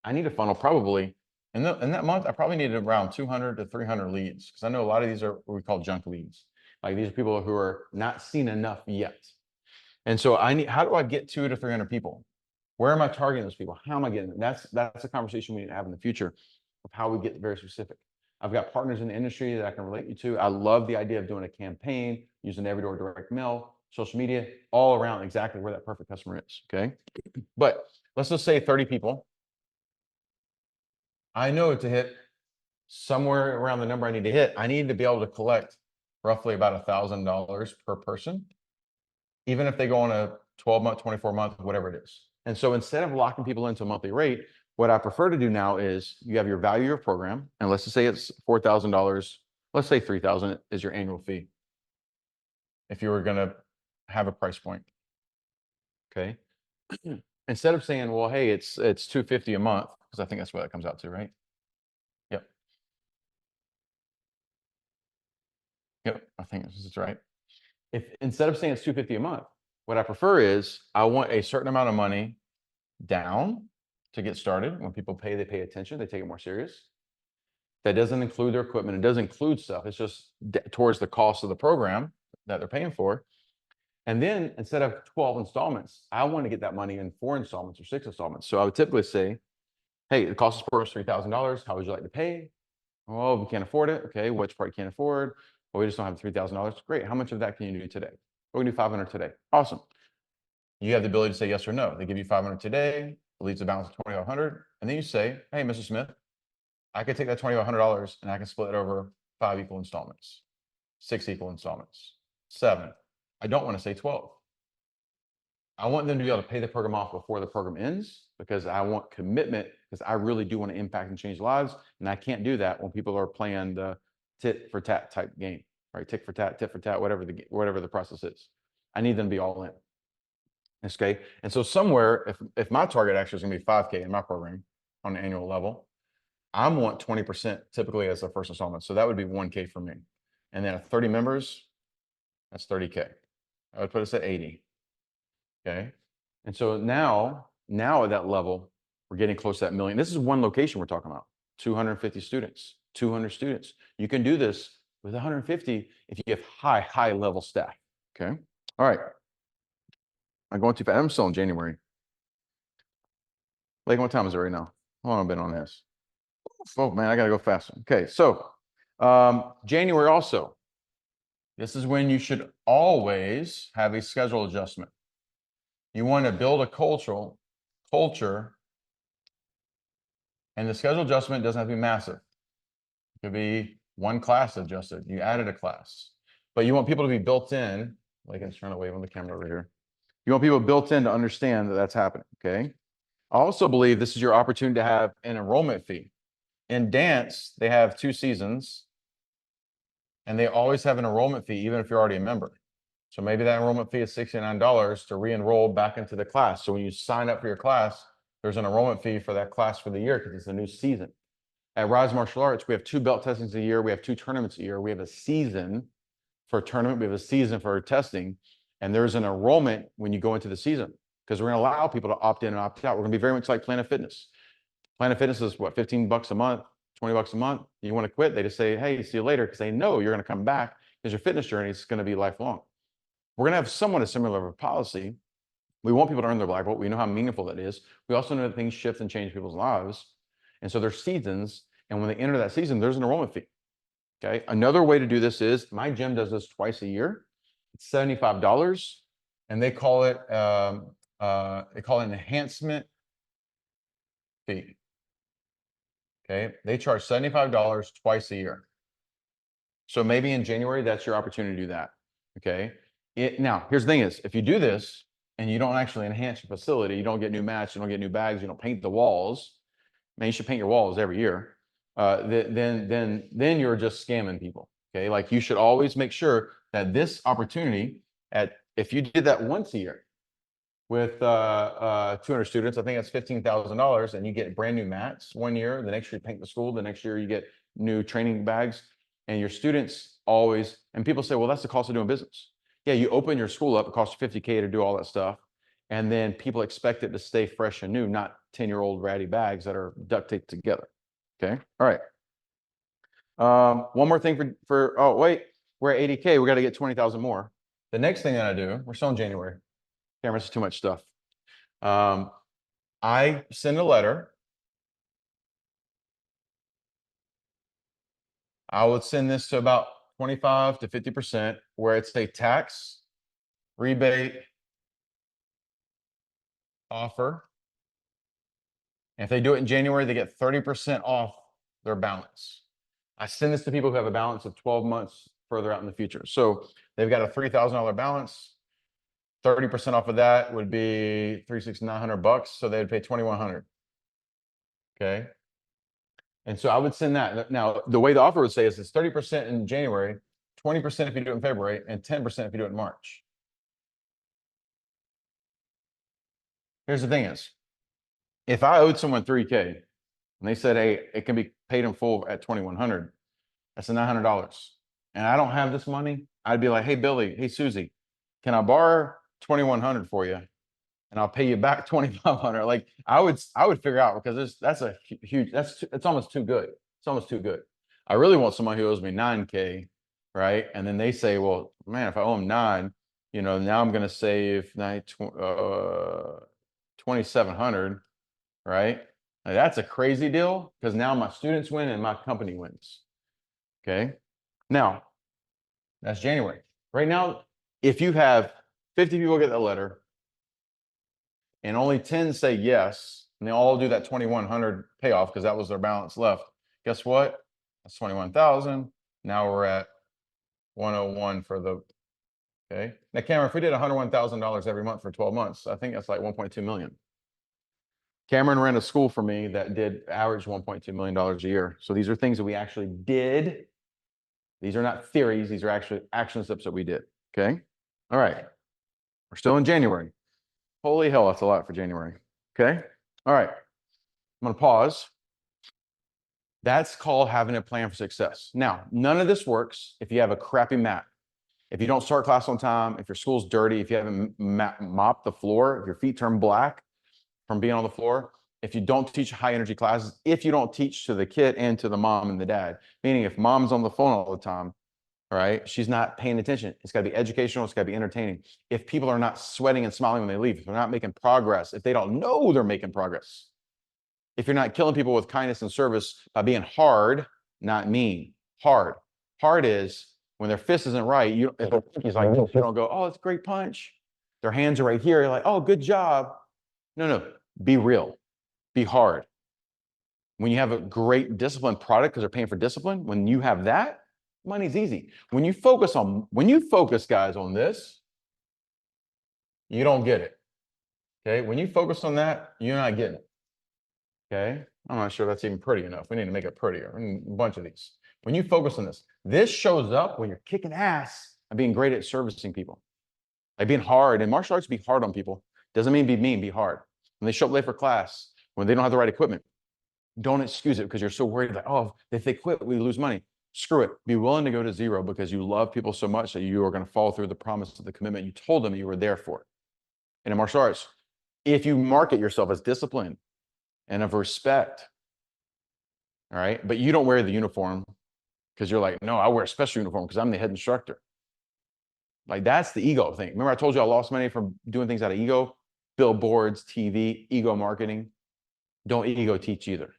I need a funnel probably, in that month, I probably needed around 200 to 300 leads, because I know a lot of these are what we call junk leads. Like, these are people who are not seen enough yet. And so how do I get 200 to 300 people? Where am I targeting those people? How am I getting them? That's a conversation we need to have in the future of how we get very specific. I've got partners in the industry that I can relate you to. I love the idea of doing a campaign, using every door direct mail, social media, all around exactly where that perfect customer is. Okay. But let's just say 30 people. I know to hit somewhere around the number I need to hit, I need to be able to collect roughly about $1,000 per person, even if they go on a 12-month, 24-month, whatever it is. And so instead of locking people into a monthly rate, what I prefer to do now is, you have your value of your program, and let's just say it's $4,000. Let's say $3,000 is your annual fee. if you were going to have a price point. Okay. Instead of saying, well, hey, it's $250 a month, because I think that's what that comes out to, right? Yep. Yep. I think this is right. If instead of saying it's $250 a month, what I prefer is I want a certain amount of money down to get started. When people pay, they pay attention, they take it more serious. That doesn't include their equipment. It does include stuff. It's just towards the cost of the program that they're paying for. And then instead of 12 installments, I want to get that money in 4 installments or 6 installments. So I would typically say, hey, the cost of support is $3,000. How would you like to pay? Oh, we can't afford it. Okay, which part you can't afford? Well, we just don't have $3,000. Great. How much of that can you do today? We're gonna do 500 today. Awesome. You have the ability to say yes or no. They give you 500 today, it leaves a balance of 2,500, and then you say, hey, Mr. Smith, I could take that $2,500 and I can split it over 5 equal installments, 6 equal installments, 7. I don't want to say 12. I want them to be able to pay the program off before the program ends, because I want commitment, because I really do want to impact and change lives. And I can't do that when people are playing the tit for tat type game, right? Tick for tat, tit for tat, whatever the process is. I need them to be all in. Okay. And so somewhere, if my target actually is going to be 5K in my program on an annual level, I want 20% typically as a first installment. So that would be 1K for me. And then at 30 members, that's 30K. I would put us at 80. Okay. And so now at that level, we're getting close to that million. This is one location we're talking about, 250 students, 200 students. You can do this with 150 if you have high level staff. Okay. All right. I'm going too fast. I'm still in January. Like, what time is it right now? How long have I been on this? Oh man, I gotta go faster. Okay. So January also, this is when you should always have a schedule adjustment. You want to build a culture, and the schedule adjustment doesn't have to be massive. It could be one class adjusted. You added a class, but you want people to be built in. Like, I'm trying to wave on the camera over here. You want people built in to understand that that's happening. Okay. I also believe this is your opportunity to have an enrollment fee. In dance, they have 2 seasons, and they always have an enrollment fee, even if you're already a member. So maybe that enrollment fee is $69 to re-enroll back into the class. So when you sign up for your class, there's an enrollment fee for that class for the year, because it's a new season. At Rise Martial Arts, we have 2 belt testings a year. We have 2 tournaments a year. We have a season for a tournament. We have a season for testing. And there's an enrollment when you go into the season, because we're going to allow people to opt in and opt out. We're going to be very much like Planet Fitness. Planet Fitness is what, $15 a month, $20 a month. You want to quit, they just say, hey, see you later, because they know you're going to come back, because your fitness journey is going to be lifelong. We're going to have somewhat a similar policy. We want people to earn their black belt. We know how meaningful that is. We also know that things shift and change people's lives. And so there's seasons. And when they enter that season, there's an enrollment fee. Okay. Another way to do this is my gym does this twice a year. It's $75. And they call it an enhancement fee. Okay. They charge $75 twice a year. So maybe in January, that's your opportunity to do that. Okay. Now, here's the thing is, if you do this and you don't actually enhance your facility, you don't get new mats, you don't get new bags, you don't paint the walls, man, you should paint your walls every year. Then you're just scamming people. Okay. Like, you should always make sure that this opportunity if you did that once a year with 200 students, I think that's $15,000, and you get brand new mats one year. The next year you paint the school. The next year you get new training bags, and your students always, and people say, well, that's the cost of doing business. Yeah, you open your school up, it costs $50K to do all that stuff. And then people expect it to stay fresh and new, not 10-year-old ratty bags that are duct taped together. Okay. All right. One more thing oh, wait, we're at 80K. We got to get 20,000 more. The next thing that I do, we're still in January. Cameras, too much stuff. I send a letter. I would send this to about 25 to 50%, where it's a tax rebate offer. And if they do it in January, they get 30% off their balance. I send this to people who have a balance of 12 months further out in the future. So they've got a $3,000 balance. 30% off of that would be $3,900. So they would pay $2,100. Okay. And so I would send that. Now, the way the offer would say is it's 30% in January, 20% if you do it in February, and 10% if you do it in March. Here's the thing is, if I owed someone 3K and they said, hey, it can be paid in full at 2,100, that's a $900. And I don't have this money, I'd be like, hey, Billy, hey, Susie, can I borrow 2,100 for you? And I'll pay you back 2,500. Like I would figure out, because that's a huge, it's almost too good. It's almost too good. I really want someone who owes me 9K, right? And then they say, well, man, if I owe them 9, you know, now I'm going to save 2,700, right? Now, that's a crazy deal, because now my students win and my company wins. Okay. Now that's January. Right now, if you have 50 people get that letter and only 10 say yes, and they all do that 2,100 payoff because that was their balance left, guess what? That's 21,000. Now we're at 101 for the, okay. Now, Cameron, if we did $101,000 every month for 12 months, I think that's like 1.2 million. Cameron ran a school for me that did average $1.2 million a year. So these are things that we actually did. These are not theories. These are actually action steps that we did. Okay. All right. We're still in January. Holy hell, that's a lot for January. Okay. All right. I'm going to pause. That's called having a plan for success. Now, none of this works if you have a crappy map. If you don't start class on time, if your school's dirty, if you haven't mopped the floor, if your feet turn black from being on the floor, if you don't teach high energy classes, if you don't teach to the kid and to the mom and the dad, meaning if mom's on the phone all the time, right, she's not paying attention. It's got to be educational. It's got to be entertaining. If people are not sweating and smiling when they leave, if they're not making progress, if they don't know they're making progress, if you're not killing people with kindness and service by being hard, not mean, hard. Hard is when their fist isn't right. If their pinky's like this, you don't go, oh, it's a great punch. Their hands are right here. You're like, oh, good job. No, be real, be hard. When you have a great disciplined product because they're paying for discipline, when you have that, money's easy. When you focus, guys, on this, you don't get it. Okay. When you focus on that, you're not getting it. Okay. I'm not sure that's even pretty enough. We need to make it prettier. A bunch of these. When you focus on this, this shows up when you're kicking ass and being great at servicing people. Like being hard. In martial arts, be hard on people. Doesn't mean be mean, be hard. When they show up late for class, when they don't have the right equipment, don't excuse it because you're so worried that, oh, if they quit, we lose money. Screw it. Be willing to go to zero because you love people so much that you are going to follow through the promise of the commitment you told them you were there for. And in martial arts, if you market yourself as discipline and of respect, all right, but you don't wear the uniform because you're like, no, I wear a special uniform because I'm the head instructor. Like that's the ego thing. Remember I told you I lost money from doing things out of ego? Billboards, TV, ego marketing. Don't ego teach either.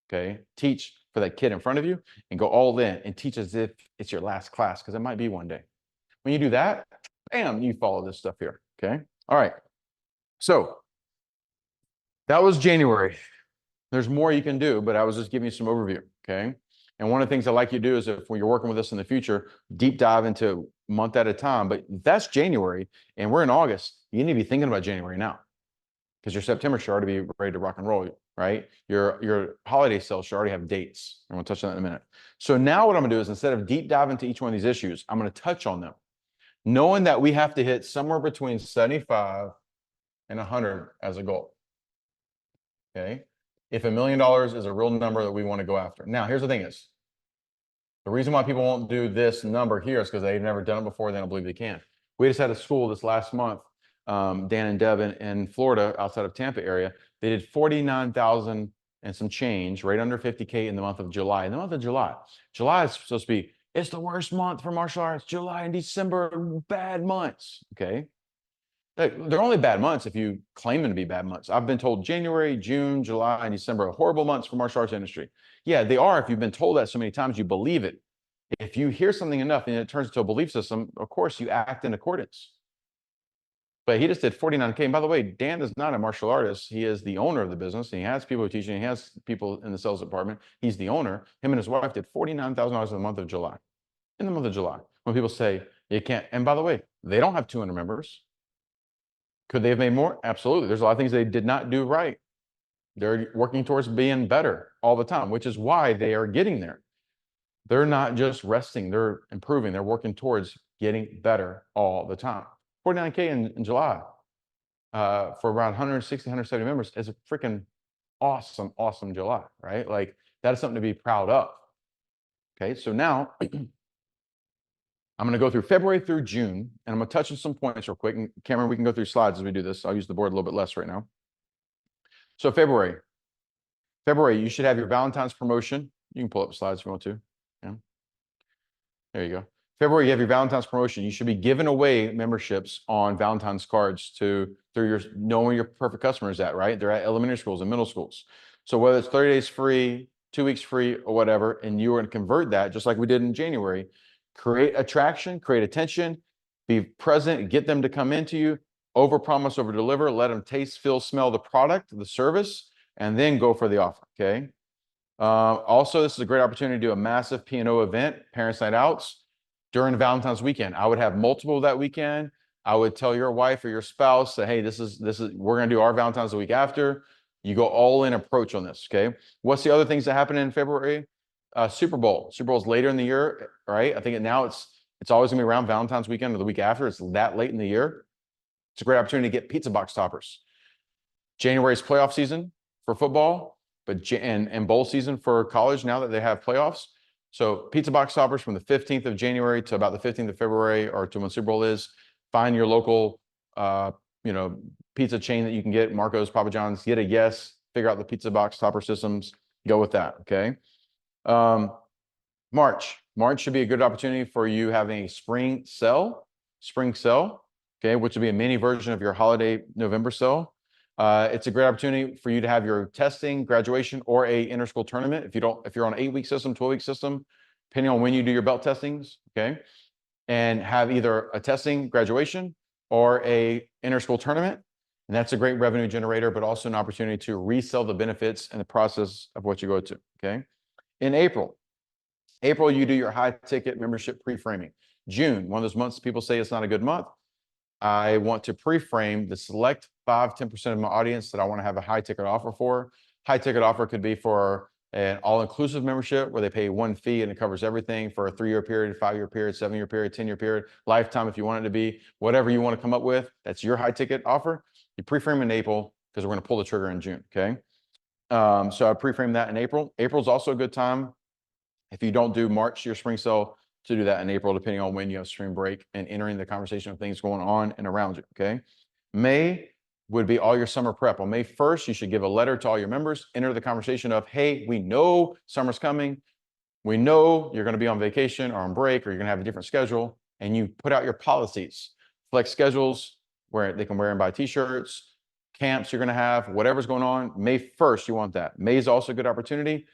Okay. Teach for that kid in front of you and go all in and teach as if it's your last class because it might be one day. When you do that, bam, you follow this stuff here. Okay. All right. So that was January. There's more you can do, but I was just giving you some overview. Okay. And one of the things I like you to do is if when you're working with us in the future, deep dive into a month at a time. But that's January and we're in August. You need to be thinking about January now because your September should already be ready to rock and roll, right? Your holiday sales should already have dates. I'm going to touch on that in a minute. So now what I'm going to do is instead of deep dive into each one of these issues, I'm going to touch on them, knowing that we have to hit somewhere between 75 and 100 as a goal. Okay. If $1 million is a real number that we want to go after. Now, here's the thing is, the reason why people won't do this number here is because they've never done it before. They don't believe they can. We just had a school this last month, Dan and Deb in Florida, outside of Tampa area. They did 49,000 and some change, right under 50K in the month of July. In the month of July, July is supposed to be, it's the worst month for martial arts. July and December are bad months. Okay. They're only bad months if you claim them to be bad months. I've been told January, June, July, and December are horrible months for martial arts industry. Yeah, they are. If you've been told that so many times, you believe it. If you hear something enough and it turns into a belief system, of course, you act in accordance. But he just did 49K. And by the way, Dan is not a martial artist. He is the owner of the business. And he has people teaching. He has people in the sales department. He's the owner. Him and his wife did $49,000 in the month of July. In the month of July. When people say, you can't. And by the way, they don't have 200 members. Could they have made more? Absolutely. There's a lot of things they did not do right. They're working towards being better all the time, which is why they are getting there. They're not just resting, they're improving, they're working towards getting better all the time. 49K in July for around 160, 170 members is a freaking awesome, awesome July, right? Like that is something to be proud of. Okay, so now I'm going to go through February through June, and I'm going to touch on some points real quick. And Cameron, we can go through slides as we do this. I'll use the board a little bit less right now. So February, you should have your Valentine's promotion. You can pull up slides if you want to. Yeah. There you go. February, you have your Valentine's promotion. You should be giving away memberships on Valentine's cards through your knowing your perfect customers at, right? They're at elementary schools and middle schools. So whether it's 30 days free, 2 weeks free, or whatever, and you are going to convert that just like we did in January, create attraction, create attention, be present, get them to come into you, over promise, over deliver, let them taste, feel, smell the product, the service, and then go for the offer. Okay. Also, this is a great opportunity to do a massive P&O event, Parents Night Outs, during Valentine's weekend. I would have multiple that weekend. I would tell your wife or your spouse that, hey, we're going to do our Valentine's the week after. You go all in approach on this. Okay. What's the other things that happen in February? Super Bowl. Super Bowl is later in the year, right? I think now it's always going to be around Valentine's weekend or the week after. It's that late in the year. It's a great opportunity to get pizza box toppers. January's playoff season for football, but and bowl season for college now that they have playoffs. So pizza box toppers from the 15th of January to about the 15th of February, or to when Super Bowl is. Find your local, pizza chain that you can get, Marco's, Papa John's. Get a yes. Figure out the pizza box topper systems. Go with that. Okay. March should be a good opportunity for you having a spring sale. Okay, which will be a mini version of your holiday November sale. It's a great opportunity for you to have your testing, graduation, or a inter-school tournament. If you're on an 8-week system, 12-week system, depending on when you do your belt testings, okay, and have either a testing, graduation, or a inter-school tournament. And that's a great revenue generator, but also an opportunity to resell the benefits and the process of what you go to. Okay. In April, you do your high ticket membership pre-framing. June, one of those months people say it's not a good month. I want to pre-frame the select 5-10% of my audience that I want to have a high ticket offer for. High ticket offer could be for an all-inclusive membership where they pay one fee and it covers everything for a 3-year period, 5-year period, 7-year period, 10-year period, lifetime if you want it to be, whatever you want to come up with. That's your high ticket offer. You pre-frame in April because we're going to pull the trigger in June. Okay. So I pre-frame that in April. April's also a good time if you don't do March, your spring sale, to do that in April, depending on when you have spring break and entering the conversation of things going on and around you. Okay. May would be all your summer prep. On May 1st, you should give a letter to all your members, enter the conversation of, hey, we know summer's coming. We know you're going to be on vacation or on break, or you're going to have a different schedule. And you put out your policies, flex schedules where they can wear and buy t-shirts, camps you're going to have, whatever's going on. May 1st, you want that. May is also a good opportunity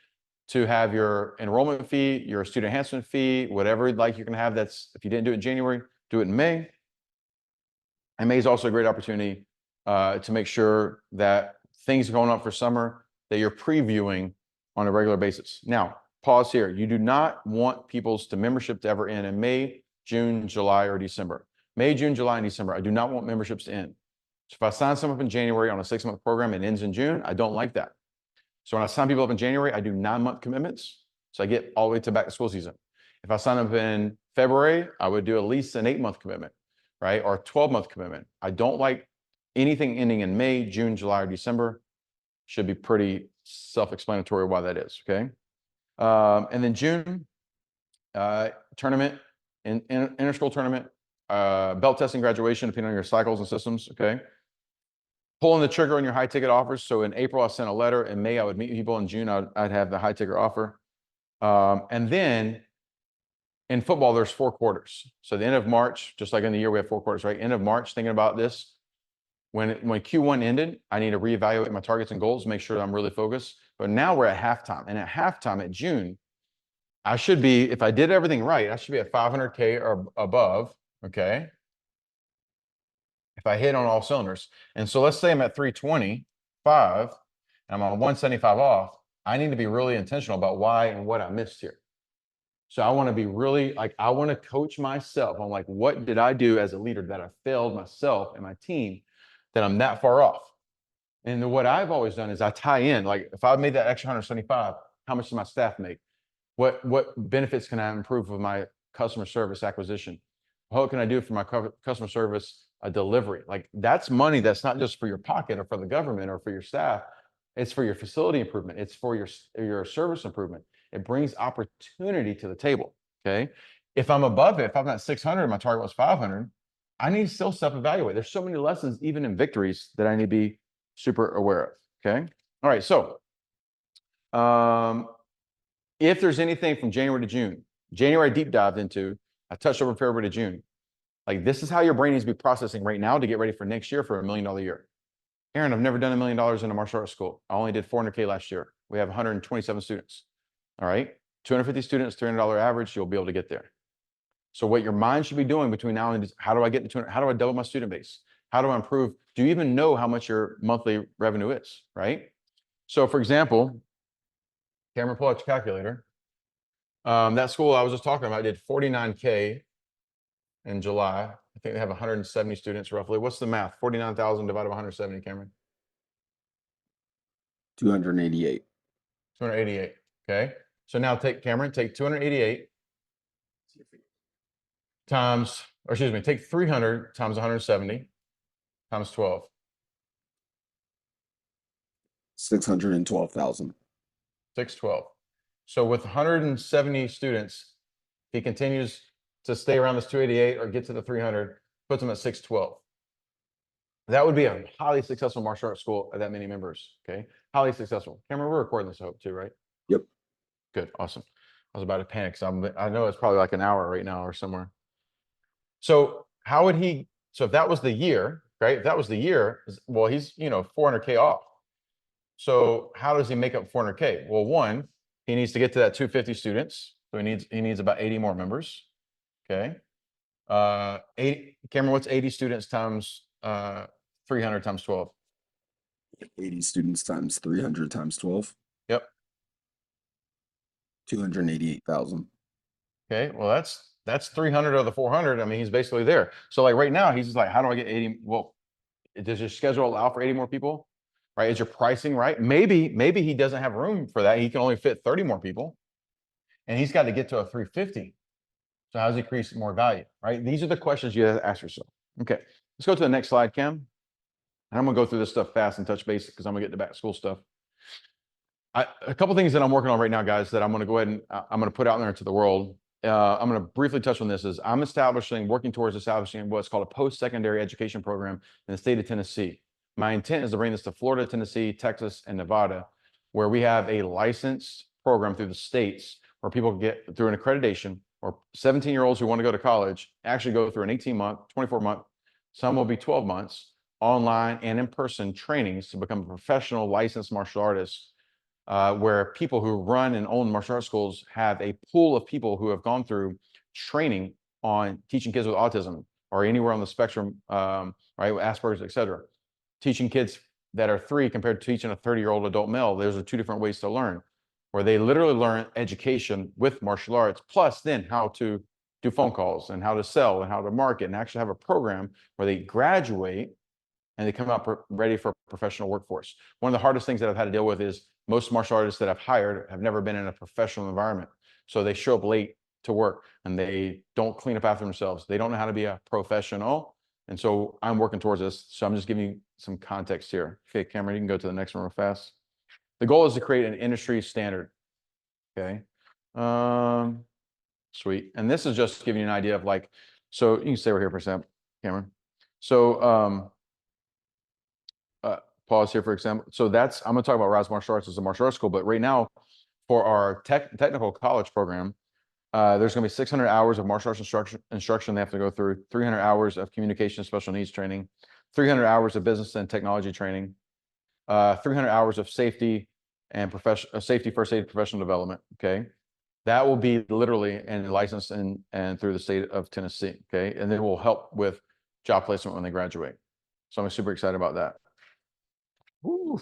to have your enrollment fee, your student enhancement fee, whatever you're going to have. That's, if you didn't do it in January, do it in May. And May is also a great opportunity to make sure that things going up for summer that you're previewing on a regular basis. Now, pause here. You do not want people's membership to ever end in May, June, July, or December. May, June, July, and December. I do not want memberships to end. So if I sign someone up in January on a 6-month program and it ends in June, I don't like that. So when I sign people up in January, I do 9-month commitments. So I get all the way to back to school season. If I sign up in February, I would do at least an 8-month commitment, right? Or a 12-month commitment. I don't like anything ending in May, June, July, or December. Should be pretty self-explanatory why that is, okay? And then June, tournament, inter-school tournament, belt testing, graduation, depending on your cycles and systems, okay? Pulling the trigger on your high ticket offers. So in April, I sent a letter. In May, I would meet people. In June, I'd have the high ticket offer. And then in football, there's 4 quarters. So the end of March, just like in the year, we have 4 quarters, right? End of March, thinking about this. When Q1 ended, I need to reevaluate my targets and goals, make sure that I'm really focused. But now we're at halftime. And at halftime at June, I should be, if I did everything right, I should be at 500K or above, okay? If I hit on all cylinders. And so let's say I'm at 325 and I'm on 175 off. I need to be really intentional about why and what I missed here. So I want to be really I want to coach myself on what did I do as a leader that I failed myself and my team that I'm that far off. And what I've always done is I tie in, if I made that extra 175, how much does my staff make? What benefits can I improve with my customer service acquisition? What can I do for my customer service delivery? Like that's money that's not just for your pocket or for the government or for your staff. It's for your facility improvement. It's for your service improvement. It brings opportunity to the table. Okay. If I'm above it, if I'm at 600, my target was 500, I need to still self-evaluate. There's so many lessons, even in victories, that I need to be super aware of. Okay. All right. So, if there's anything from January to June, January I deep dived into, I touched over February to June. Like this is how your brain needs to be processing right now to get ready for next year for $1 million year. Aaron, I've never done $1 million in a martial arts school. I only did 400K last year. We have 127 students. All right. 250 students, $300 average, you'll be able to get there. So what your mind should be doing between now and how do I get to 200? How do I double my student base? How do I improve? Do you even know how much your monthly revenue is? Right. So for example, Cameron, pull out your calculator. That school I was just talking about did 49K in July. I think they have 170 students roughly. What's the math? 49,000 divided by 170, Cameron? 288. 288. Okay. So now take 288 times, or excuse me, take 300 times 170 times 12. 612,000. 612. So with 170 students, he continues to stay around this 288 or get to the 300, puts him at 612. That would be a highly successful martial arts school at that many members. Okay. Highly successful. Cameron, we're recording this, I hope, too, right? Yep. Good. Awesome. I was about to panic. So I know it's probably like an hour right now or somewhere. So how would he, so if that was the year, right? If that was the year, well, he's, 400K off. So how does he make up 400K? Well, one, he needs to get to that 250 students. So he needs about 80 more members. Okay. 80, Cameron, what's 80 students times 300 times 12? 80 students times 300 times 12. Yep. 288,000. Okay. Well, that's 300 of the 400. I mean, he's basically there. So like right now, he's just like, how do I get 80? Well, does your schedule allow for 80 more people? Right? Is your pricing right? Maybe he doesn't have room for that. He can only fit 30 more people, and he's got to get to a 350. So how does he create more value? Right? These are the questions you have to ask yourself. Okay, let's go to the next slide, Cam. And I'm gonna go through this stuff fast and touch base because I'm gonna get to back to school stuff. A couple things that I'm working on right now, guys, that I'm gonna go ahead and I'm gonna put out there into the world. I'm gonna briefly touch on this. Is I'm working towards establishing what's called a post-secondary education program in the state of Tennessee. My intent is to bring this to Florida, Tennessee, Texas, and Nevada, where we have a licensed program through the states where people can get through an accreditation, or 17-year-olds who want to go to college actually go through an 18-month, 24-month, some will be 12 months, online and in-person trainings to become a professional licensed martial artist, where people who run and own martial arts schools have a pool of people who have gone through training on teaching kids with autism or anywhere on the spectrum, right, with Asperger's, et cetera. Teaching kids that are 3 compared to teaching a 30-year-old adult male. Those are 2 different ways to learn, where they literally learn education with martial arts, plus then how to do phone calls and how to sell and how to market, and actually have a program where they graduate and they come out ready for a professional workforce. One of the hardest things that I've had to deal with is most martial artists that I've hired have never been in a professional environment. So they show up late to work and they don't clean up after themselves. They don't know how to be a professional. And so I'm working towards this. So I'm just giving you some context here. Okay, Cameron, you can go to the next one real fast. The goal is to create an industry standard. Okay. Sweet. And this is just giving you an idea of like, so you can stay right here for a second, Cameron. So pause here for example. So I'm going to talk about Rise Martial Arts as a martial arts school, but right now for our technical college program, there's going to be 600 hours of martial arts instruction they have to go through, 300 hours of communication special needs training, 300 hours of business and technology training, 300 hours of safety and safety first aid professional development. Okay. That will be literally and licensed and through the state of Tennessee. Okay. And then will help with job placement when they graduate. So I'm super excited about that. Ooh.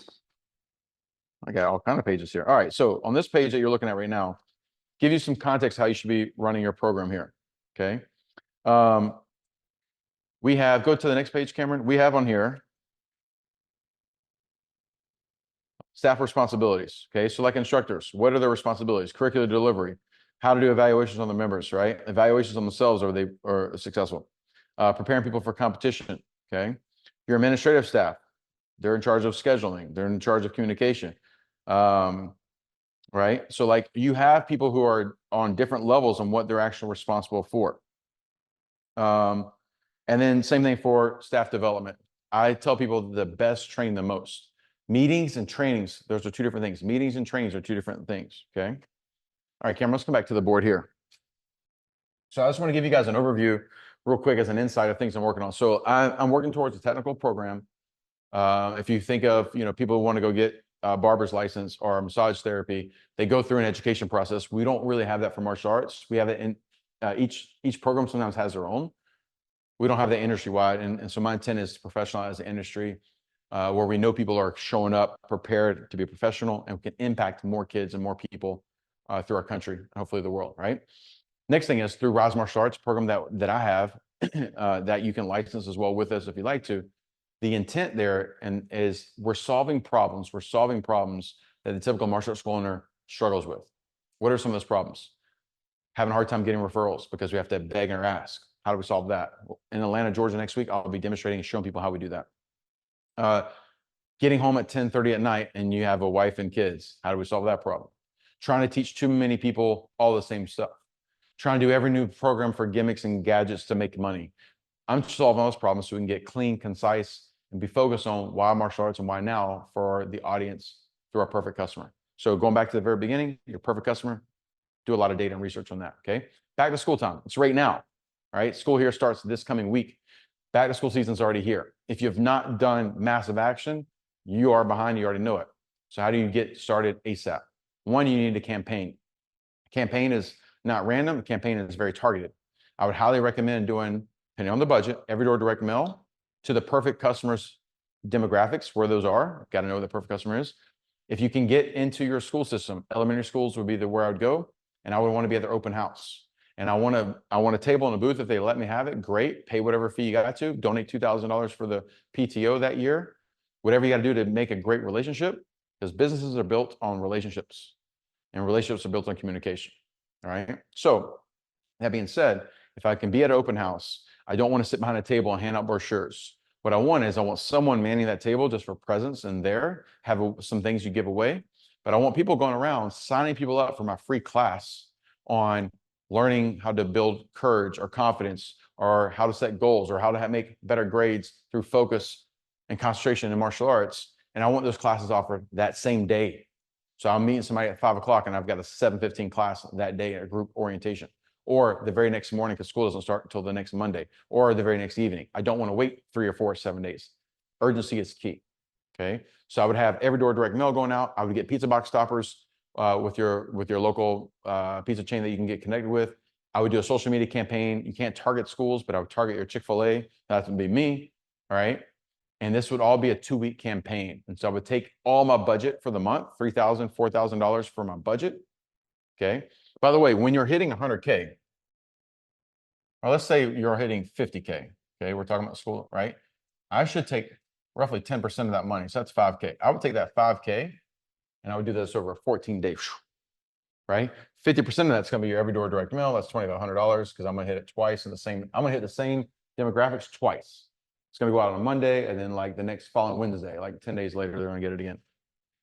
I got all kinds of pages here. All right. So on this page that you're looking at right now, give you some context how you should be running your program here. Okay. We have, go to the next page, Cameron. We have on here, Staff responsibilities. Okay, so like instructors, what are their responsibilities? Curricular delivery, how to do evaluations on the members, right? Evaluations on themselves, are they are successful? Preparing people for competition. Okay, your administrative staff, they're in charge of scheduling, they're in charge of communication. Right? So like you have people who are on different levels on what they're actually responsible for. And then same thing for staff development. I tell people the best train the most. Meetings and trainings, those are two different things. Meetings and trainings are two different things, okay? All right, Cameron, let's come back to the board here. So I just want to give you guys an overview real quick as an insight of things I'm working on. So I'm working towards a technical program. If you think of, people who want to go get a barber's license or massage therapy, they go through an education process. We don't really have that for martial arts. We have it in each program sometimes has their own. We don't have that industry wide. And so my intent is to professionalize the industry where we know people are showing up prepared to be professional and can impact more kids and more people through our country, and hopefully the world, right? Next thing is through Rise Martial Arts program that I have that you can license as well with us if you'd like to. The intent there is we're solving problems. We're solving problems that the typical martial arts school owner struggles with. What are some of those problems? Having a hard time getting referrals because we have to beg or ask. How do we solve that? In Atlanta, Georgia next week, I'll be demonstrating and showing people how we do that. Getting home at 10:30 at night and you have a wife and kids. How do we solve that problem? Trying to teach too many people all the same stuff. Trying to do every new program for gimmicks and gadgets to make money. I'm solving those problems so we can get clean, concise, and be focused on why martial arts and why now for the audience through our perfect customer. So going back to the very beginning, your perfect customer, do a lot of data and research on that, okay? Back to school time, it's right now, all right? School here starts this coming week. Back to school season's already here. If you have not done massive action, you are behind, you already know it. So how do you get started ASAP? One, you need a campaign. A campaign is not random, a campaign is very targeted. I would highly recommend doing, depending on the budget, every door direct mail to the perfect customers demographics, where those are. Got to know who the perfect customer is. If you can get into your school system, elementary schools would be where I would go, and I would want to be at their open house. And I want a table and a booth if they let me have it. Great, pay whatever fee you got to. Donate $2,000 for the PTO that year. Whatever you got to do to make a great relationship, because businesses are built on relationships, and relationships are built on communication. All right. So that being said, if I can be at an open house, I don't want to sit behind a table and hand out brochures. What I want is I want someone manning that table just for presence and there, have some things you give away. But I want people going around signing people up for my free class on learning how to build courage or confidence or how to set goals or how to make better grades through focus and concentration in martial arts. And I want those classes offered that same day. So I'm meeting somebody at 5 o'clock and I've got a 7:15 class that day at a group orientation, or the very next morning because school doesn't start until the next Monday, or the very next evening. I don't want to wait 3 or 4 or 7 days. Urgency is key. Okay. So I would have every door direct mail going out. I would get pizza box stoppers with your local pizza chain that you can get connected with. I would do a social media campaign. You can't target schools, but I would target your Chick-fil-A. That would be me. All right. And this would all be a 2-week campaign. And so I would take all my budget for the month, $3,000, $4,000 for my budget. Okay. By the way, when you're hitting 100K, or let's say you're hitting 50K, okay, we're talking about school, right? I should take roughly 10% of that money. So that's 5K. I would take that 5K and I would do this over 14 days, right? 50% of that's going to be your every door direct mail. That's $2,500 because I'm going to hit it twice in the same, I'm going to hit the same demographics twice. It's going to go out on Monday and then like the next following Wednesday, like 10 days later, they're going to get it again.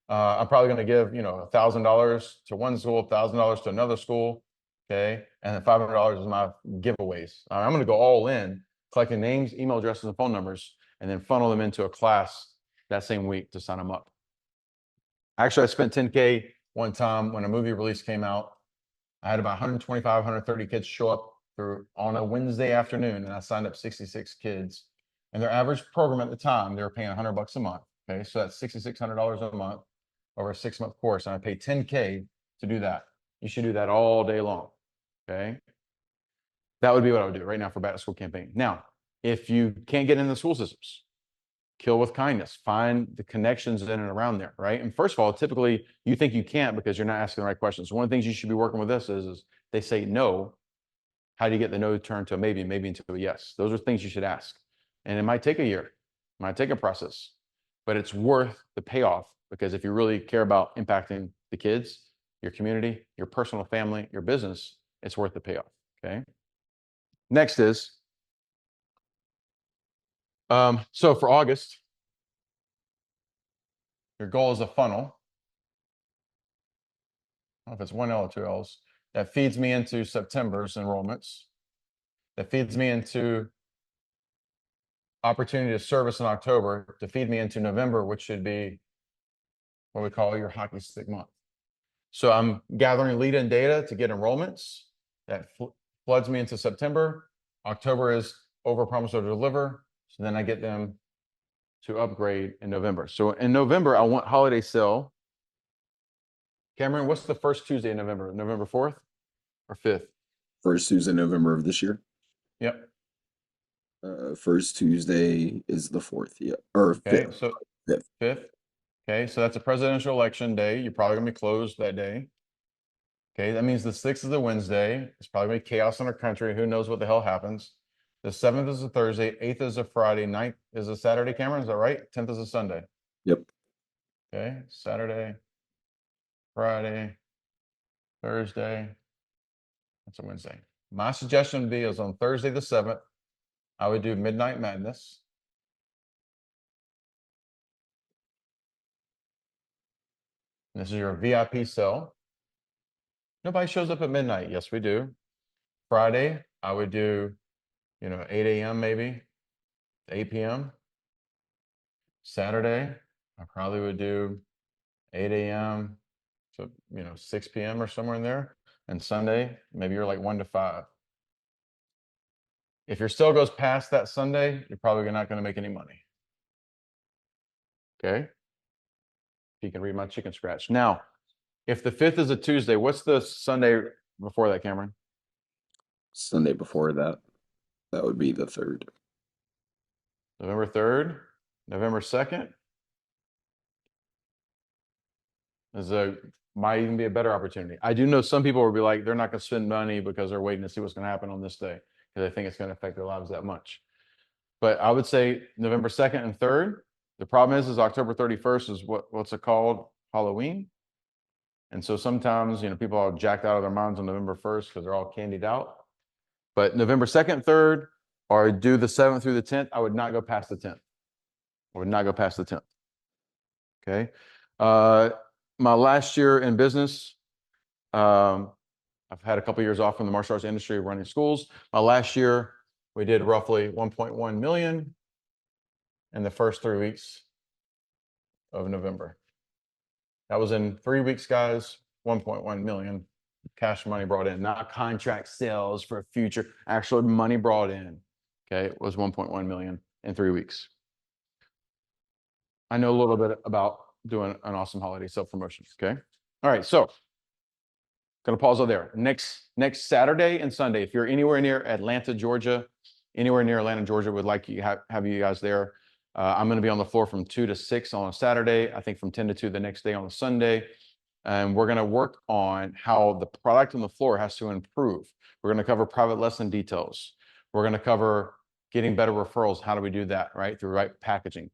I'm probably going to give, $1,000 to one school, $1,000 to another school. Okay. And then $500 is my giveaways. I'm going to go all in, collecting names, email addresses, and phone numbers, and then funnel them into a class that same week to sign them up. Actually, I spent 10K one time when a movie release came out. I had about 125, 130 kids show up on a Wednesday afternoon, and I signed up 66 kids. And their average program at the time, they were paying $100 a month. Okay, so that's $6,600 a month over a 6-month course, and I paid 10K to do that. You should do that all day long. Okay, that would be what I would do right now for back to school campaign. Now, if you can't get into the school systems, kill with kindness. Find the connections in and around there, right? And first of all, typically you think you can't because you're not asking the right questions. One of the things you should be working with this is they say no. How do you get the no turned to a maybe into a yes? Those are things you should ask. And it might take a year, it might take a process, but it's worth the payoff because if you really care about impacting the kids, your community, your personal family, your business, it's worth the payoff. Okay. Next is, so for August, your goal is a funnel. I don't know if it's one L or two L's, that feeds me into September's enrollments, that feeds me into opportunity to service in October, to feed me into November, which should be what we call your hockey stick month. So I'm gathering lead in data to get enrollments that floods me into September. October is over promise or deliver. So then I get them to upgrade in November. So in November, I want holiday sale. Cameron, what's the first Tuesday in November? November 4th or 5th? First Tuesday in November of this year. Yep. First Tuesday is the 4th. Yeah, or Okay, 5th. so 5th. 5th. Okay, so that's a presidential election day. You're probably gonna be closed that day. Okay, that means the 6th is a Wednesday. It's probably gonna be chaos in our country. Who knows what the hell happens? The 7th is a Thursday, 8th is a Friday, 9th is a Saturday, Cameron, is that right? 10th is a Sunday. Yep. Okay, Saturday, Friday, Thursday, that's a Wednesday. My suggestion would be is on Thursday the 7th, I would do Midnight Madness. And this is your VIP cell. Nobody shows up at midnight. Yes, we do. Friday, I would do, 8 a.m. maybe, 8 p.m. Saturday, I probably would do 8 a.m. to 6 p.m. or somewhere in there. And Sunday, maybe you're like 1 to 5. If your still goes past that Sunday, you're probably not going to make any money. Okay. If you can read my chicken scratch. Now, if the 5th is a Tuesday, what's the Sunday before that, Cameron? Sunday before that, that would be the 3rd. November 3rd, November 2nd might even be a better opportunity. I do know some people will be like, they're not going to spend money because they're waiting to see what's going to happen on this day because they think it's going to affect their lives that much. But I would say November 2nd and 3rd. The problem is October 31st is what's it called? Halloween. And so sometimes, people are jacked out of their minds on November 1st because they're all candied out. But November 2nd, 3rd, or do the 7th through the 10th, I would not go past the 10th. I would not go past the 10th. Okay. My last year in business, I've had a couple years off from the martial arts industry running schools. My last year, we did roughly 1.1 million in the first 3 weeks of November. That was in 3 weeks, guys, 1.1 million cash money brought in, not contract sales for future, actual money brought in. Okay, it was 1.1 million in 3 weeks. I know a little bit about doing an awesome holiday self-promotion. Okay. All right. So gonna pause it there. Next Saturday and Sunday, if you're anywhere near Atlanta, Georgia, would like you have you guys there. I'm going to be on the floor from 2 to 6 on a Saturday. I think from 10 to 2 the next day on a Sunday. And we're going to work on how the product on the floor has to improve. We're going to cover private lesson details. We're going to cover getting better referrals. How do we do that, right? Through right packaging.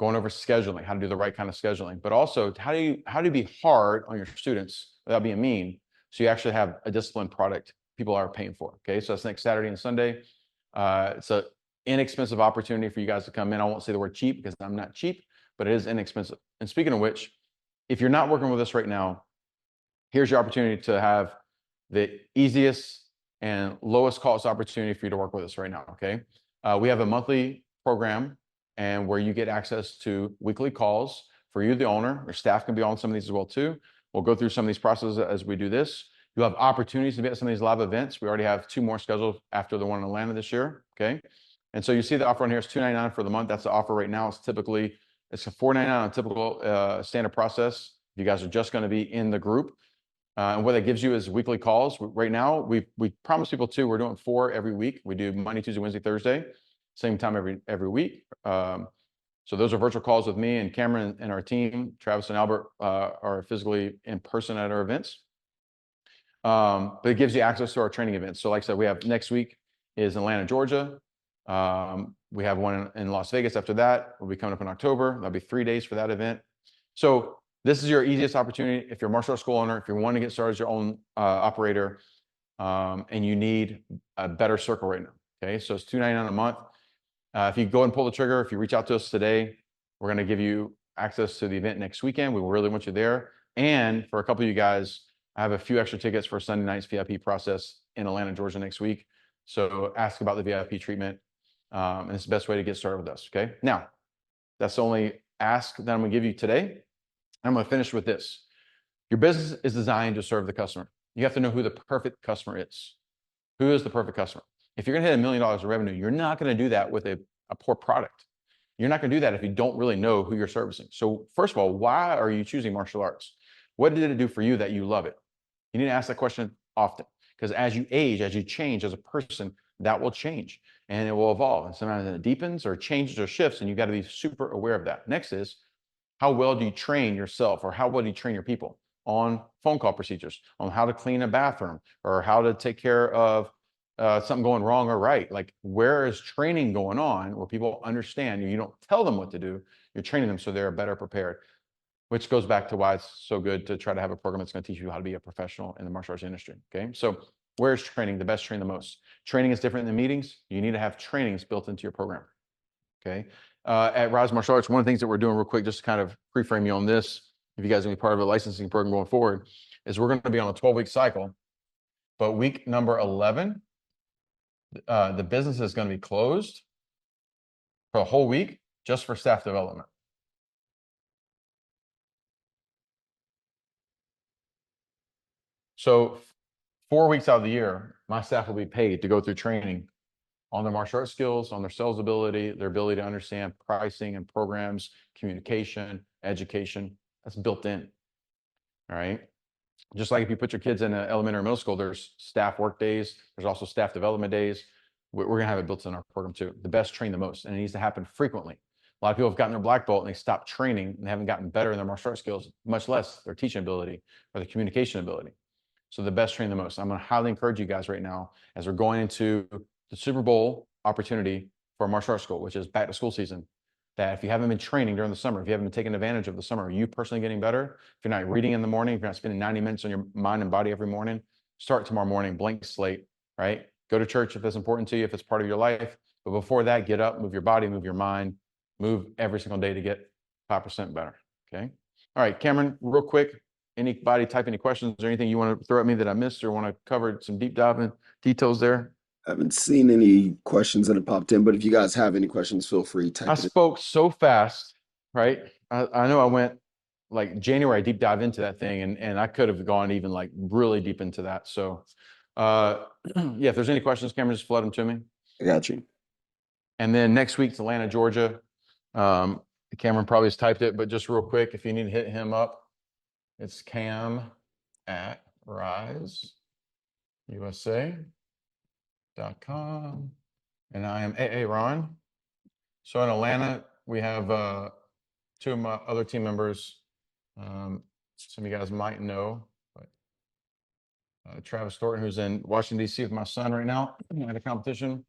Going over scheduling, how to do the right kind of scheduling. But also, how do you be hard on your students without being mean, so you actually have a disciplined product people are paying for. Okay, so that's next Saturday and Sunday. It's an inexpensive opportunity for you guys to come in. I won't say the word cheap because I'm not cheap, but it is inexpensive. And speaking of which, if you're not working with us right now, here's your opportunity to have the easiest and lowest cost opportunity for you to work with us right now. Okay, we have a monthly program and where you get access to weekly calls for you, the owner. Your staff can be on some of these as well too. We'll go through some of these processes as we do this. You'll have opportunities to be at some of these live events. We already have 2 more scheduled after the one in Atlanta this year. Okay. And so you see the offer on here is $299 for the month. That's the offer right now. It's a $499 on a typical standard process. You guys are just going to be in the group. And what that gives you is weekly calls. Right now, we promise people too, we're doing 4 every week. We do Monday, Tuesday, Wednesday, Thursday, same time every week. So those are virtual calls with me and Cameron and our team. Travis and Albert are physically in person at our events. But it gives you access to our training events. So like I said, we have next week is Atlanta, Georgia. We have one in Las Vegas after that. We'll be coming up in October. That'll be 3 days for that event. So this is your easiest opportunity. If you're a martial arts school owner, if you want to get started as your own operator, and you need a better circle right now. Okay, so it's $299 a month. If you go and pull the trigger, if you reach out to us today, we're going to give you access to the event next weekend. We really want you there. And for a couple of you guys, I have a few extra tickets for Sunday night's VIP process in Atlanta, Georgia next week. So ask about the VIP treatment. And it's the best way to get started with us. Okay. Now, that's the only ask that I'm going to give you today. I'm going to finish with this. Your business is designed to serve the customer. You have to know who the perfect customer is. Who is the perfect customer? If you're going to hit $1 million of revenue, you're not going to do that with a poor product. You're not going to do that if you don't really know who you're servicing. So first of all, why are you choosing martial arts? What did it do for you that you love it? You need to ask that question often, because as you age, as you change as a person, that will change and it will evolve. And sometimes it deepens or changes or shifts, and you've got to be super aware of that. Next is, how well do you train yourself, or how well do you train your people on phone call procedures, on how to clean a bathroom, or how to take care of something going wrong or right? Like, where is training going on where people understand you don't tell them what to do, you're training them so they're better prepared, which goes back to why it's so good to try to have a program that's going to teach you how to be a professional in the martial arts industry. Okay, so where's training the best? Train the most. Training is different than meetings. You need to have trainings built into your program. Okay. At Rise Martial Arts, one of the things that we're doing real quick, just to kind of pre-frame you on this, if you guys are going to be part of a licensing program going forward, is we're going to be on a 12-week cycle. But week number 11, the business is going to be closed for a whole week just for staff development. So 4 weeks out of the year, my staff will be paid to go through training on their martial arts skills, on their sales ability, their ability to understand pricing and programs, communication, education. That's built in. All right. Just like if you put your kids in an elementary or middle school, there's staff work days. There's also staff development days. We're going to have it built in our program too. The best train the most, and it needs to happen frequently. A lot of people have gotten their black belt and they stopped training and haven't gotten better in their martial arts skills, much less their teaching ability or their communication ability. So the best train the most. I'm going to highly encourage you guys right now, as we're going into the Super Bowl opportunity for martial arts school, which is back to school season, that if you haven't been training during the summer, if you haven't been taking advantage of the summer, you personally getting better, if you're not reading in the morning, if you're not spending 90 minutes on your mind and body every morning, start tomorrow morning, blank slate, right? Go to church if that's important to you, if it's part of your life. But before that, get up, move your body, move your mind, move every single day to get 5% better, okay? All right, Cameron, real quick, anybody type any questions or anything you want to throw at me that I missed or want to cover some deep dive in details there? I haven't seen any questions that have popped in, but if you guys have any questions, feel free to I type it in. spoke so fast, right? I know I went like January, deep dive into that thing, and I could have gone even like really deep into that. So yeah, if there's any questions, Cameron, just flood them to me. I got you. And then next week's Atlanta, Georgia. Cameron probably has typed it, but just real quick, if you need to hit him up, it's cam@riseusa.com. And I am AA Ron. So in Atlanta, we have two of my other team members. Some of you guys might know, but Travis Thornton, who's in Washington, D.C. with my son right now at a competition.